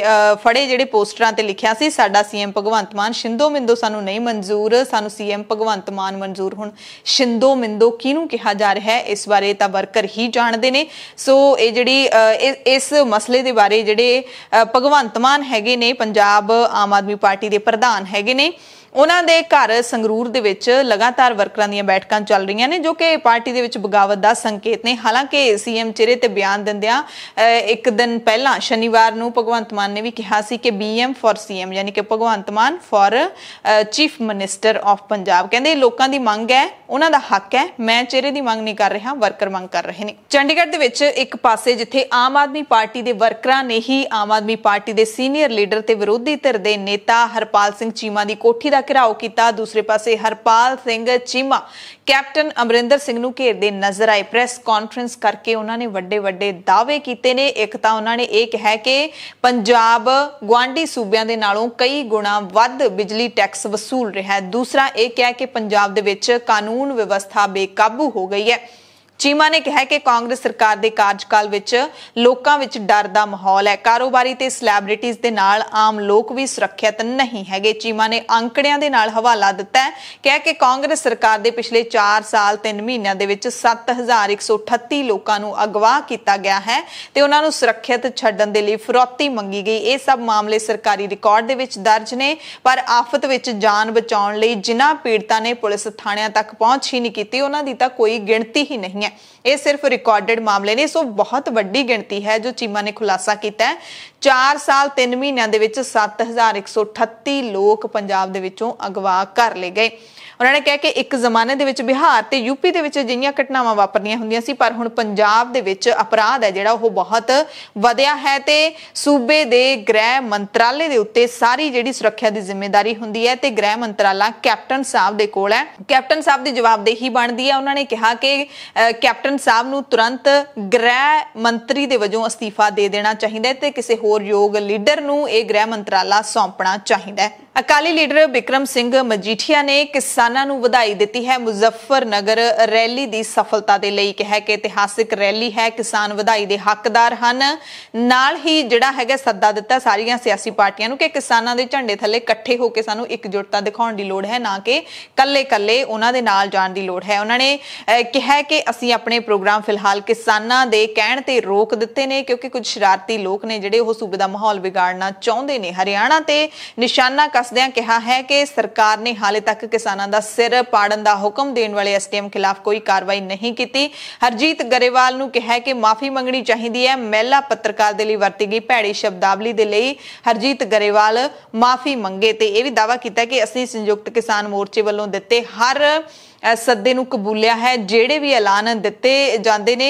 ਫੜੇ ਜਿਹੜੇ ਪੋਸਟਰਾਂ ਤੇ ਲਿਖਿਆ ਸੀ ਸਾਡਾ ਸੀਐਮ ਭਗਵੰਤ ਮਾਨ ਸ਼ਿੰਦੋ ਮਿੰਦੋ ਸਾਨੂੰ ਨਹੀਂ ਮਨਜ਼ੂਰ, ਸਾਨੂੰ ਸੀਐਮ ਭਗਵੰਤ ਮਾਨ ਮਨਜ਼ੂਰ। ਹੁਣ ਸ਼ਿੰਦੋ ਮਿੰਦੋ ਕਿਹਨੂੰ ਕਿਹਾ ਜਾ ਰਿਹਾ ਹੈ ਇਸ ਬਾਰੇ ਤਾਂ ਵਰਕਰ ਹੀ ਜਾਣਦੇ ਨੇ। ਸੋ ਇਹ ਜਿਹੜੀ ਇਸ ਮਸਲੇ ਦੇ ਬਾਰੇ ਜਿਹੜੇ ਭਗਵੰਤ ਮਾਨ ਹੈਗੇ ਨੇ ਪੰਜਾਬ ਆਮ ਆਦਮੀ ਪਾਰਟੀ ਦੇ ਪ੍ਰਧਾਨ ਹੈਗੇ ਨੇ, ਉਹਨਾਂ ਦੇ ਘਰ ਸੰਗਰੂਰ ਦੇ ਵਿੱਚ ਲਗਾਤਾਰ ਵਰਕਰਾਂ ਦੀਆਂ ਬੈਠਕਾਂ ਚੱਲ ਰਹੀਆਂ ਨੇ ਜੋ ਕਿ ਪਾਰਟੀ ਦੇ ਵਿੱਚ ਬਗਾਵਤ ਦਾ ਸੰਕੇਤ ਨੇ। ਹਾਲਾਂਕਿ ਸੀਐਮ ਚਿਹਰੇ ਤੇ ਬਿਆਨ ਦਿੰਦਿਆਂ ਇੱਕ ਦਿਨ ਪਹਿਲਾਂ ਸ਼ਨੀਵਾਰ ਨੂੰ ਭਗਵੰਤ ਮਾਨ ਨੇ ਵੀ ਕਿਹਾ ਸੀ ਕਿ BM ਫॉर CM ਯਾਨੀ ਕਿ Bhagwant Mann for chief minister of Punjab. ਕਹਿੰਦੇ ਲੋਕਾਂ ਦੀ ਮੰਗ ਹੈ, ਉਹਨਾਂ ਦਾ ਹੱਕ ਹੈ, ਮੈਂ ਚਿਹਰੇ ਦੀ ਮੰਗ ਨਹੀਂ ਕਰ ਰਿਹਾ, ਵਰਕਰ ਮੰਗ ਕਰ ਰਹੇ ਨੇ। ਚੰਡੀਗੜ੍ਹ ਦੇ ਵਿੱਚ ਇੱਕ ਪਾਸੇ ਜਿੱਥੇ ਆਮ ਆਦਮੀ ਪਾਰਟੀ ਦੇ ਵਰਕਰਾਂ ਨੇ ਹੀ ਆਮ ਆਦਮੀ ਪਾਰਟੀ ਦੇ ਸੀਨੀਅਰ ਲੀਡਰ ਤੇ ਵਿਰੋਧੀ ਧਿਰ ਦੇ ਨੇਤਾ ਹਰਪਾਲ ਸਿੰਘ ਚੀਮਾ ਦੀ ਕੋਠੀ ਦਾ ਘਿਰਾਓ ਕੀਤਾ, ਦੂਸਰੇ ਪਾਸੇ ਹਰਪਾਲ ਸਿੰਘ ਚੀਮਾ ਕੈਪਟਨ ਅਮਰਿੰਦਰ ਸਿੰਘ ਨੂੰ ਘੇਰਦੇ ਨਜ਼ਰ ਆਏ। ਪ੍ਰੈਸ ਕਾਨਫਰੰਸ ਕਰਕੇ ਉਹਨਾਂ ਨੇ ਵੱਡੇ ਦਾਅਵੇ ਕੀਤੇ ਨੇ। ਇੱਕ ਤਾਂ ਉਹਨਾਂ ਨੇ ਇਹ ਕਿਹਾ ਕਿ ਪੰਜਾਬ ਗੁਆਂਢੀ ਸੂਬਿਆਂ ਦੇ ਨਾਲੋਂ ਕਈ ਗੁਣਾ ਵੱਧ ਬਿਜਲੀ ਟੈਕਸ ਵਸੂਲ ਰਿਹਾ ਹੈ। ਦੂਸਰਾ ਇਹ ਕਿਹਾ ਕਿ ਪੰਜਾਬ ਦੇ ਵਿੱਚ ਕਾਨੂੰਨ ਵਿਵਸਥਾ ਬੇਕਾਬੂ ਹੋ ਗਈ ਹੈ। ਚੀਮਾ ਨੇ ਕਿਹਾ ਕਿ ਕਾਂਗਰਸ ਸਰਕਾਰ ਦੇ ਕਾਰਜਕਾਲ ਵਿੱਚ ਲੋਕਾਂ ਵਿੱਚ ਡਰ ਦਾ ਮਾਹੌਲ ਹੈ, ਕਾਰੋਬਾਰੀ ਤੇ ਸੈਲੈਬ੍ਰਿਟੀਜ਼ ਦੇ ਨਾਲ ਆਮ ਲੋਕ ਵੀ ਸੁਰੱਖਿਅਤ ਨਹੀਂ ਹੈਗੇ। ਚੀਮਾ ਨੇ ਅੰਕੜਿਆਂ ਦੇ ਨਾਲ ਹਵਾਲਾ ਦਿੱਤਾ ਹੈ, ਕਿਹਾ ਕਿ ਕਾਂਗਰਸ ਸਰਕਾਰ ਦੇ ਪਿਛਲੇ 4 ਸਾਲ 3 ਮਹੀਨਿਆਂ ਦੇ ਵਿੱਚ 7138 ਲੋਕਾਂ ਨੂੰ ਅਗਵਾ ਕੀਤਾ ਗਿਆ ਹੈ ਤੇ ਉਹਨਾਂ ਨੂੰ ਸੁਰੱਖਿਅਤ ਛੱਡਣ ਦੇ ਲਈ ਫਿਰੌਤੀ ਮੰਗੀ ਗਈ। ਇਹ ਸਭ ਮਾਮਲੇ ਸਰਕਾਰੀ ਰਿਕਾਰਡ ਦੇ ਵਿੱਚ ਦਰਜ ਨੇ, ਪਰ ਆਫਤ ਵਿੱਚ ਜਾਨ ਬਚਾਉਣ ਲਈ ਜਿਨ੍ਹਾਂ ਪੀੜਤਾਂ ਨੇ ਪੁਲਿਸ ਥਾਣਿਆਂ ਤੱਕ ਪਹੁੰਚ ਹੀ ਨਹੀਂ ਕੀਤੀ ਉਹਨਾਂ ਦੀ ਤਾਂ ਕੋਈ ਗਿਣਤੀ ਹੀ ਨਹੀਂ ਹੈ। ਇਹ ਸਿਰਫ ਰਿਕਾਰਡਡ ਮਾਮਲੇ ਨੇ। ਸੋ ਬਹੁਤ ਵੱਡੀ ਗਿਣਤੀ ਹੈ ਜੋ ਚੀਮਾ ਨੇ ਖੁਲਾਸਾ ਕੀਤਾ ਹੈ। 4 ਸਾਲ 3 ਮਹੀਨਿਆਂ ਦੇ ਵਿੱਚ 7138 ਲੋਕ ਪੰਜਾਬ ਦੇ ਵਿੱਚੋਂ ਅਗਵਾ ਕਰ ਲਏ ਗਏ। ਉਹਨਾਂ ਨੇ ਕਿਹਾ ਕਿ ਇੱਕ ਜ਼ਮਾਨੇ ਦੇ ਵਿੱਚ ਬਿਹਾਰ ਤੇ ਯੂਪੀ ਦੇ ਵਿੱਚ ਅਜਿਹੀਆਂ ਘਟਨਾਵਾਂ ਵਾਪਰਨੀਆਂ ਹੁੰਦੀਆਂ ਸੀ, ਪਰ ਹੁਣ ਪੰਜਾਬ ਦੇ ਵਿੱਚ ਅਪਰਾਧ ਹੈ ਜਿਹੜਾ ਉਹ ਬਹੁਤ ਵਧਿਆ ਹੈ ਤੇ ਸੂਬੇ ਦੇ ਗ੍ਰਹਿ ਮੰਤਰਾਲੇ ਦੇ ਉੱਤੇ ਸਾਰੀ ਜਿਹੜੀ ਸੁਰੱਖਿਆ ਦੀ ਜ਼ਿੰਮੇਵਾਰੀ ਹੁੰਦੀ ਹੈ ਤੇ ਗ੍ਰਹਿ ਮੰਤਰਾਲਾ ਕੈਪਟਨ ਸਾਹਿਬ ਦੇ ਕੋਲ ਹੈ। ਕੈਪਟਨ ਸਾਹਿਬ ਦੀ ਜਵਾਬਦੇਹੀ ਬਣਦੀ ਹੈ। ਉਹਨਾਂ ਨੇ ਕਿਹਾ ਕਿ ਕੈਪਟਨ ਸਾਹਿਬ ਨੂੰ ਤੁਰੰਤ ਗ੍ਰਹਿ ਮੰਤਰੀ ਦੇ ਵਜੋਂ ਅਸਤੀਫਾ ਦੇ ਦੇਣਾ ਚਾਹੀਦਾ ਹੈ ਤੇ ਕਿਸੇ ਹੋਰ ਯੋਗ ਲੀਡਰ ਨੂੰ ਇਹ ਗ੍ਰਹਿ ਮੰਤਰਾਲਾ ਸੌਂਪਣਾ ਚਾਹੀਦਾ ਹੈ। ਅਕਾਲੀ ਲੀਡਰ ਬਿਕਰਮ ਸਿੰਘ ਮਜੀਠੀਆ ਨੇ ਕਿਸਾਨਾਂ ਨੂੰ ਵਧਾਈ ਦਿੱਤੀ ਹੈ ਮੁਜ਼ੱਫਰਨਗਰ ਰੈਲੀ ਦੀ ਸਫਲਤਾ ਦੇ ਲਈ। ਕਿਹਾ ਕਿ ਇਤਿਹਾਸਿਕ ਰੈਲੀ ਹੈ, ਕਿਸਾਨ ਵਧਾਈ ਦੇ ਹੱਕਦਾਰ ਹਨ। ਨਾਲ ਹੀ ਜਿਹੜਾ ਹੈਗਾ ਸੱਦਾ ਦਿੱਤਾ ਸਾਰੀਆਂ ਸਿਆਸੀ ਪਾਰਟੀਆਂ ਨੂੰ ਕਿ ਕਿਸਾਨਾਂ ਦੇ ਝੰਡੇ ਥੱਲੇ ਇਕੱਠੇ ਹੋ ਕੇ ਸਾਨੂੰ ਇਕਜੁੱਟਤਾ ਦਿਖਾਉਣ ਦੀ ਲੋੜ ਹੈ, ਨਾ ਕਿ ਕੱਲੇ ਉਹਨਾਂ ਦੇ ਨਾਲ ਜਾਣ ਦੀ ਲੋੜ ਹੈ। ਉਹਨਾਂ ਨੇ ਕਿਹਾ ਕਿ ਅਸੀਂ ਆਪਣੇ ਪ੍ਰੋਗਰਾਮ ਫਿਲਹਾਲ ਕਿਸਾਨਾਂ ਦੇ ਕਹਿਣ ਤੇ ਰੋਕ ਦਿੱਤੇ ਨੇ ਕਿਉਂਕਿ ਕੁਝ ਸ਼ਰਾਰਤੀ ਲੋਕ ਨੇ ਜਿਹੜੇ ਉਹ ਸੂਬੇ ਦਾ ਮਾਹੌਲ ਵਿਗਾੜਨਾ ਚਾਹੁੰਦੇ ਨੇ। ਹਰਿਆਣਾ ਤੇ ਨਿਸ਼ਾਨਾ कसदियां कहा है कि सरकार ने हाले तक किसानों का सिर पाड़न का हुक्म देने वाले एसडीएम खिलाफ कोई कार्रवाई नहीं की। हरजीत गरेवाल ने कहा कि माफी मंगनी चाहिए है। महिला पत्रकार के लिए वरती गई भैड़ी शब्दावली के लिए हरजीत गरेवाल माफी मंगे ते यह भी दावा किया कि असीं संयुक्त किसान मोर्चे वालों दिते हर सद्दे नूं कबूलिया है। ਜਿਹੜੇ भी ऐलान ਦਿੱਤੇ ਜਾਂਦੇ ਨੇ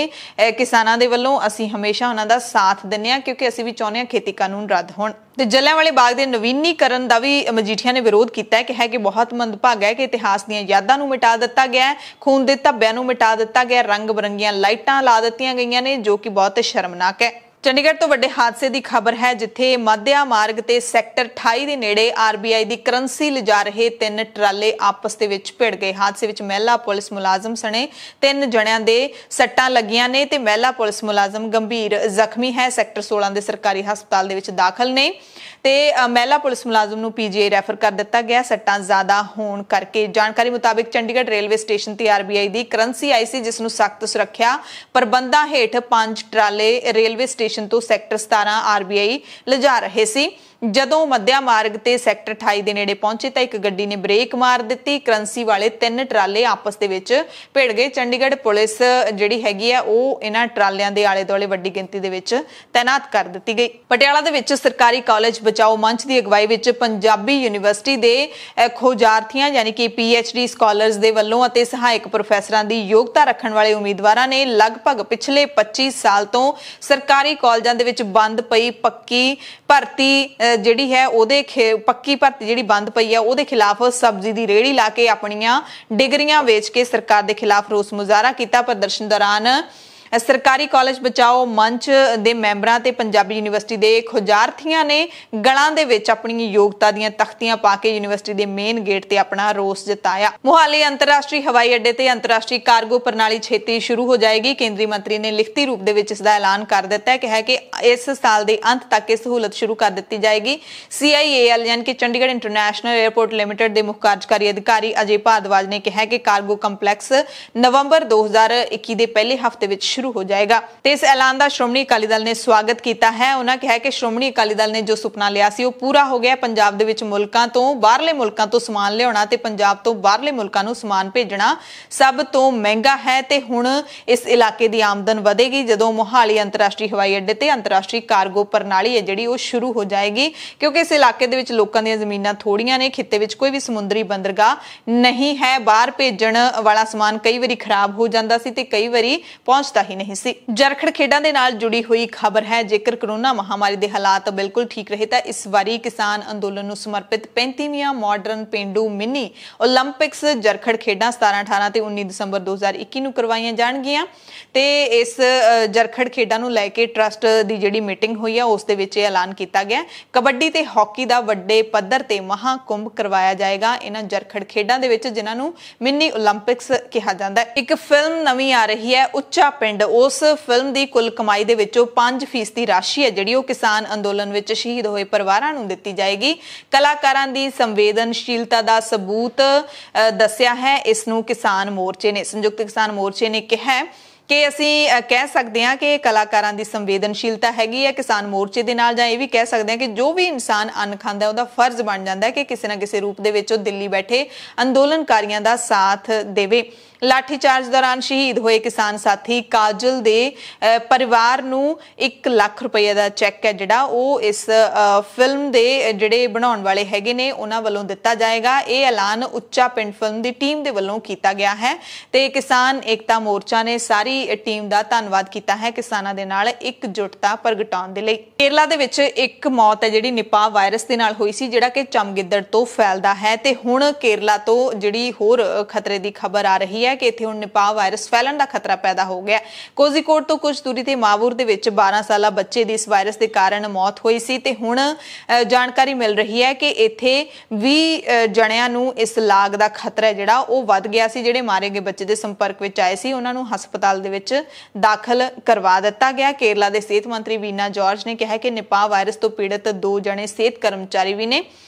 ਕਿਸਾਨਾਂ ਦੇ ਵੱਲੋਂ ਅਸੀਂ ਹਮੇਸ਼ਾ ਉਹਨਾਂ ਦਾ ਸਾਥ ਦਿੰਦੇ ਹਾਂ ਕਿਉਂਕਿ ਅਸੀਂ ਵੀ ਚਾਹੁੰਦੇ ਹਾਂ ਖੇਤੀ ਕਾਨੂੰਨ ਰੱਦ ਹੋਣ। ਤੇ ਜਲਿਆਂਵਾਲੇ ਬਾਗ ਦੇ ਨਵੀਨੀਕਰਨ ਦਾ ਵੀ ਮਜੀਠੀਆ ਨੇ ਵਿਰੋਧ ਕੀਤਾ ਹੈ। ਕਿਹਾ ਕਿ ਬਹੁਤ ਮੰਦਭਾਗਾ ਹੈ ਕਿ ਇਤਿਹਾਸ ਦੀਆਂ ਯਾਦਾਂ ਨੂੰ ਮਿਟਾ ਦਿੱਤਾ ਗਿਆ ਹੈ, ਖੂਨ ਦੇ ਧੱਬਿਆਂ ਨੂੰ ਮਿਟਾ ਦਿੱਤਾ ਗਿਆ, ਰੰਗ ਬਰੰਗੀਆਂ ਲਾਈਟਾਂ ਲਾ ਦਿੱਤੀਆਂ ਗਈਆਂ ਨੇ ਜੋ ਕਿ ਬਹੁਤ ਸ਼ਰਮਨਾਕ ਹੈ। ਚੰਡੀਗੜ੍ਹ ਤੋਂ ਵੱਡੇ ਹਾਦਸੇ ਦੀ ਖਬਰ ਹੈ ਜਿੱਥੇ ਮਾਧਿਆ ਮਾਰਗ ਤੇ ਸੈਕਟਰ 28 ਦੇ ਨੇੜੇ ਆਰਬੀਆਈ ਦੀ ਕਰੰਸੀ ਲਿਜਾ ਰਹੇ 3 ਟਰਾਲੇ ਆਪਸ ਦੇ ਵਿੱਚ ਭਿੜ ਗਏ। ਹਾਦਸੇ ਵਿੱਚ ਮਹਿਲਾ ਪੁਲਿਸ ਮੁਲਾਜ਼ਮ ਸਣੇ 3 ਜਣਿਆਂ ਦੇ ਸੱਟਾਂ ਲੱਗੀਆਂ ਨੇ ਤੇ ਮਹਿਲਾ ਪੁਲਿਸ ਮੁਲਾਜ਼ਮ ਗੰਭੀਰ ਜ਼ਖਮੀ ਹੈ। ਸੈਕਟਰ 16 ਦੇ ਸਰਕਾਰੀ ਹਸਪਤਾਲ ਦੇ ਵਿੱਚ ਦਾਖਲ ਨੇ ਤੇ ਮਹਿਲਾ ਪੁਲਿਸ ਮੁਲਾਜ਼ਮ ਨੂੰ ਪੀਜੀਆਈ ਰੈਫਰ ਕਰ ਦਿੱਤਾ ਗਿਆ ਸੱਟਾਂ ਜ਼ਿਆਦਾ ਹੋਣ ਕਰਕੇ। ਜਾਣਕਾਰੀ ਮੁਤਾਬਿਕ ਚੰਡੀਗੜ੍ਹ ਰੇਲਵੇ ਸਟੇਸ਼ਨ ਤੇ ਆਰਬੀਆਈ ਦੀ ਕਰੰਸੀ ਆਈ ਸੀ ਜਿਸ ਨੂੰ ਸਖਤ ਸੁਰੱਖਿਆ ਪ੍ਰਬੰਧਾਂ ਹੇਠ 5 ਟਰਾਲੇ ਰੇਲਵੇ ਸਟੇਸ਼ਨ ਤੋਂ ਸੈਕਟਰ 17 ਆਰਬੀਆਈ ਲਿਜਾ ਰਹੇ ਸੀ। ਜਦੋਂ ਮੱਧਿਆ ਮਾਰਗ ਤੇ ਸੈਕਟਰ 28 ਦੇ ਨੇੜੇ ਪਹੁੰਚੇ ਤਾਂ ਇੱਕ ਗੱਡੀ ਨੇ ਬ੍ਰੇਕ ਮਾਰ ਦਿੱਤੀ। ਕਰੰਸੀ ਵਾਲੇ 3 ਟਰਾਲੇ ਆਪਸ ਦੇ ਵਿੱਚ ਭਿੜ ਗਏ। ਚੰਡੀਗੜ੍ਹ ਪੁਲਿਸ ਜਿਹੜੀ ਹੈਗੀ ਆ ਉਹ ਇਹਨਾਂ ਟਰਾਲਿਆਂ ਦੇ ਆਲੇ ਦੁਆਲੇ ਵੱਡੀ ਗਿਣਤੀ ਦੇ ਵਿੱਚ ਤਾਇਨਾਤ ਕਰ ਦਿੱਤੀ ਗਈ। ਪਟਿਆਲਾ ਦੇ ਵਿੱਚ ਸਰਕਾਰੀ ਕਾਲਜ ਬਚਾਓ ਮੰਚ ਦੀ ਅਗਵਾਈ ਵਿੱਚ ਪੰਜਾਬੀ ਯੂਨੀਵਰਸਿਟੀ ਦੇ ਖੋਜਾਰਥੀਆਂ ਯਾਨੀ ਕਿ PhD ਸਕਾਲਰਸ ਦੇ ਵੱਲੋਂ ਅਤੇ ਸਹਾਇਕ ਪ੍ਰੋਫੈਸਰਾਂ ਦੀ ਯੋਗਤਾ ਰੱਖਣ ਵਾਲੇ ਉਮੀਦਵਾਰਾਂ ਨੇ ਲਗਭਗ ਪਿਛਲੇ 25 ਸਾਲ ਤੋਂ ਸਰਕਾਰੀ ਕਾਲਜਾਂ ਦੇ ਵਿੱਚ ਬੰਦ ਪਈ ਪੱਕੀ ਭਰਤੀ ਜਿਹੜੀ ਹੈ ਉਹਦੇ ਪੱਕੀ ਭਰਤੀ ਜਿਹੜੀ ਬੰਦ ਪਈ ਹੈ ਉਹਦੇ ਖਿਲਾਫ ਸਬਜ਼ੀ ਦੀ ਰੇਹੜੀ ਲਾ ਕੇ ਆਪਣੀਆਂ ਡਿਗਰੀਆਂ ਵੇਚ ਕੇ ਸਰਕਾਰ ਦੇ ਖਿਲਾਫ ਰੋਸ ਮੁਜ਼ਾਹਰਾ ਕੀਤਾ। ਪ੍ਰਦਰਸ਼ਨ ਦੌਰਾਨ ਸਰਕਾਰੀ ਕਾਲਜ ਬਚਾਓ ਮੰਚ ਦੇ ਮੈਂਬਰਾਂ ਤੇ ਪੰਜਾਬੀ ਯੂਨੀਵਰਸਿਟੀ ਦੇ ਖੋਜਾਰਥੀਆਂ ਨੇ ਗਲਾਂ ਦੇ ਵਿੱਚ ਆਪਣੀ ਯੋਗਤਾ ਦੀਆਂ ਤਖਤੀਆਂ ਪਾ ਕੇ ਯੂਨੀਵਰਸਿਟੀ ਦੇ ਮੇਨ ਗੇਟ ਤੇ ਆਪਣਾ ਰੋਸ ਜਤਾਇਆ। ਮੁਹਾਲੀ ਅੰਤਰਰਾਸ਼ਟਰੀ ਹਵਾਈ ਅੱਡੇ ਤੇ ਅੰਤਰਰਾਸ਼ਟਰੀ ਕਾਰਗੋ ਪ੍ਰਣਾਲੀ ਛੇਤੀ ਸ਼ੁਰੂ ਹੋ ਜਾਏਗੀ। ਕੇਂਦਰੀ ਮੰਤਰੀ ਨੇ ਲਿਖਤੀ ਰੂਪ ਦੇ ਵਿੱਚ ਇਸ ਦਾ ਐਲਾਨ ਕਰ ਦਿੱਤਾ ਹੈ। ਕਿਹਾ ਕਿ ਇਸ ਸਾਲ ਦੇ ਅੰਤ ਤੱਕ ਇਹ ਸਹੂਲਤ ਸ਼ੁਰੂ ਕਰ ਦਿੱਤੀ ਜਾਏਗੀ। CIAL ਯਾਨੀ ਕਿ ਚੰਡੀਗੜ੍ਹ ਇੰਟਰਨੈਸ਼ਨਲ 에ਅਰਪੋਰਟ ਲਿਮਟਿਡ ਦੇ ਮੁੱਖ ਕਾਰਜਕਾਰੀ ਅਧਿਕਾਰੀ ਅਜੇ ਭਾਰਦਵਾਜ ਨੇ ਕਿਹਾ ਕਿ ਕਾਰਗੋ ਕੰਪਲੈਕਸ ਨਵੰਬਰ 2021 ਦੇ ਪਹਿਲੇ ਹਫ਼ਤੇ ਵਿੱਚ शुरू हो जाएगा। इस ऐलान का श्रोमणी अकाली दल ने स्वागत किया है। उन्होंने कहा कि श्रोमणी अकाली दल ने जो सुपना लिया सी वो पूरा हो गया। पंजाब दे विच मुल्कां तो बाहरले मुल्कां तो समान लियाउणा ते पंजाब तो बाहरले मुल्कां नूं समान भेजना सब तो महंगा है ते हुण इस इलाके की आमदन वधेगी जदों मोहाली अंतरराष्ट्रीय हवाई अड्डे ते अंतरराष्ट्रीय कार्गो प्रणाली है जिहड़ी वो शुरू हो जाएगी क्योंकि इस इलाके दे विच लोकां दीयां ज़मीनां थोड़ियां ने, खित्ते विच कोई भी समुद्री बंदरगाह नहीं है। बाहर भेजण वाला समान कई वारी खराब हो जांदा सी ते कई वारी पहुंचदा नहीं सी। जरखड़ खेडां दे नाल जुड़ी हुई खबर है। जेकर कोरोना महामारी दे हालात बिल्कुल ठीक रहे तो इस बारी किसान अंदोलन नूं समर्पित 35वां मॉडर्न पेंडू मिनी ओलंपिक्स जरखड़ खेडां 17, 18 ते 19 दसंबर 2021 नूं करवाईਆਂ ਜਾਣਗੀਆਂ ਤੇ ਇਸ ਜਰਖੜ ਖੇਡਾਂ ਨੂੰ ਲੈ ਕੇ ਟਰਸਟ ਦੀ ਜਿਹੜੀ ਮੀਟਿੰਗ ਹੋਈ ਆ ਉਸ ਦੇ ਵਿੱਚ ਇਹ ਐਲਾਨ ਕੀਤਾ ਗਿਆ। ਕਬੱਡੀ ਤੇ ਹਾਕੀ ਦਾ ਵੱਡੇ ਪੱਧਰ ਤੇ ਮਹਾਕੁੰਭ ਕਰਵਾਇਆ ਜਾਏਗਾ ਇਹਨਾਂ ਜਰਖੜ ਖੇਡਾਂ ਦੇ ਵਿੱਚ ਜਿਨ੍ਹਾਂ ਨੂੰ ਮਿਨੀ 올림픽ਸ ਕਿਹਾ ਜਾਂਦਾ ਹੈ। ਇੱਕ ਫਿਲਮ ਨਵੀਂ ਆ ਰਹੀ ਹੈ ਉੱਚਾ ਪਿੰਡ। ਉਸ ਫਿਲਮ ਦੀ ਕੁੱਲ ਕਮਾਈ ਦੇ ਵਿੱਚੋਂ 5% ਦੀ ਰਾਸ਼ੀ ਹੈ ਜਿਹੜੀ ਉਹ ਕਿਸਾਨ ਅੰਦੋਲਨ ਵਿੱਚ ਸ਼ਹੀਦ ਹੋਏ ਪਰਿਵਾਰਾਂ ਨੂੰ ਦਿੱਤੀ ਜਾਏਗੀ। ਕਲਾਕਾਰਾਂ ਦੀ ਸੰਵੇਦਨਸ਼ੀਲਤਾ ਦਾ ਸਬੂਤ ਦੱਸਿਆ ਹੈ ਇਸ ਨੂੰ ਕਿਸਾਨ ਮੋਰਚੇ ਨੇ। ਸੰਯੁਕਤ ਕਿਸਾਨ ਮੋਰਚੇ ਨੇ ਕਿਹਾ ਕਿ ਅਸੀਂ ਕਹਿ ਸਕਦੇ ਹਾਂ ਕਿ ਕਲਾਕਾਰਾਂ ਦੀ ਸੰਵੇਦਨਸ਼ੀਲਤਾ ਹੈਗੀ ਹੈ ਕਿਸਾਨ ਮੋਰਚੇ ਦੇ ਨਾਲ, ਜਾਂ ਇਹ ਵੀ ਕਹਿ ਸਕਦੇ ਹਾਂ ਕਿ ਜੋ ਵੀ ਇਨਸਾਨ ਅੰਨ ਖਾਂਦਾ ਉਹਦਾ ਫਰਜ਼ ਬਣ ਜਾਂਦਾ ਹੈ ਕਿ ਕਿਸੇ ਨਾ ਕਿਸੇ ਰੂਪ ਦੇ ਵਿੱਚ ਉਹ ਦਿੱਲੀ ਬੈਠੇ ਅੰਦੋਲਨਕਾਰੀਆਂ ਦਾ ਸਾਥ ਦੇਵੇ। ਲਾਠੀਚਾਰਜ ਦੌਰਾਨ ਸ਼ਹੀਦ ਹੋਏ ਕਿਸਾਨ ਸਾਥੀ ਕਾਜਲ ਦੇ ਪਰਿਵਾਰ ਨੂੰ 1 ਲੱਖ ਰੁਪਏ ਦਾ ਚੈੱਕ ਹੈ ਜਿਹੜਾ ਉਹ ਇਸ ਫਿਲਮ ਦੇ ਜਿਹੜੇ ਬਣਾਉਣ ਵਾਲੇ ਹੈਗੇ ਨੇ ਉਹਨਾਂ ਵੱਲੋਂ ਦਿੱਤਾ ਜਾਏਗਾ। ਇਹ ਐਲਾਨ ਉੱਚਾ ਪਿੰਡ ਫਿਲਮ ਦੀ ਟੀਮ ਦੇ ਵੱਲੋਂ ਕੀਤਾ ਗਿਆ ਹੈ ਤੇ ਕਿਸਾਨ ਏਕਤਾ ਮੋਰਚਾ ਨੇ ਸਾਰੀ ਟੀਮ ਦਾ ਧੰਨਵਾਦ ਕੀਤਾ ਹੈ ਕਿਸਾਨਾਂ ਦੇ ਨਾਲ ਇਕਜੁੱਟਤਾ ਪ੍ਰਗਟਾਉਣ ਦੇ ਲਈ। ਕੇਰਲਾ ਦੇ ਵਿੱਚ ਇੱਕ ਮੌਤ ਹੈ ਜਿਹੜੀ ਨਿਪਾਹ ਵਾਇਰਸ ਦੇ ਨਾਲ ਹੋਈ ਸੀ, ਜਿਹੜਾ ਕਿ ਚਮਗਿੱਦੜ ਤੋਂ ਫੈਲਦਾ ਹੈ ਤੇ ਹੁਣ ਕੇਰਲਾ ਤੋਂ ਜਿਹੜੀ ਹੋਰ ਖਤਰੇ ਦੀ ਖਬਰ ਆ ਰਹੀ ਹੈ ਕਿ ਇੱਥੇ ਹੁਣ ਨਿਪਾਹ ਵਾਇਰਸ ਫੈਲਣ ਦਾ ਖਤਰਾ ਪੈਦਾ ਹੋ ਗਿਆ। ਕੋਜ਼ੀਕੋਡ ਤੋਂ ਕੁਝ ਦੂਰੀ ਤੇ ਮਾਵੂਰ ਦੇ ਵਿੱਚ 12 ਸਾਲਾ ਬੱਚੇ ਦੀ ਇਸ ਵਾਇਰਸ ਦੇ ਕਾਰਨ ਮੌਤ ਹੋਈ ਸੀ ਤੇ ਹੁਣ ਜਾਣਕਾਰੀ ਮਿਲ ਰਹੀ ਹੈ ਕਿ ਇੱਥੇ 20 ਜਣਿਆਂ ਨੂੰ ਇਸ ਲਾਗ ਦਾ ਖਤਰਾ ਹੈ ਜਿਹੜਾ ਉਹ ਵੱਧ ਗਿਆ ਸੀ। ਜਿਹੜੇ ਮਾਰੇ ਗਏ ਬੱਚੇ ਦੇ ਸੰਪਰਕ ਵਿੱਚ ਆਏ ਸੀ ਉਹਨਾਂ ਨੂੰ ਹਸਪਤਾਲ ਦੇ ਵਿੱਚ ਦਾਖਲ ਕਰਵਾ ਦਿੱਤਾ ਗਿਆ। ਕੇਰਲਾ ਦੇ ਸਿਹਤ ਮੰਤਰੀ ਵੀਨਾ ਜਾਰਜ ਨੇ ਕਿਹਾ ਕਿ ਨਿਪਾਹ ਵਾਇਰਸ ਤੋਂ ਪੀੜਤ 2 ਜਣੇ ਸਿਹਤ ਕਰਮਚਾਰੀ ਵੀ ਨੇ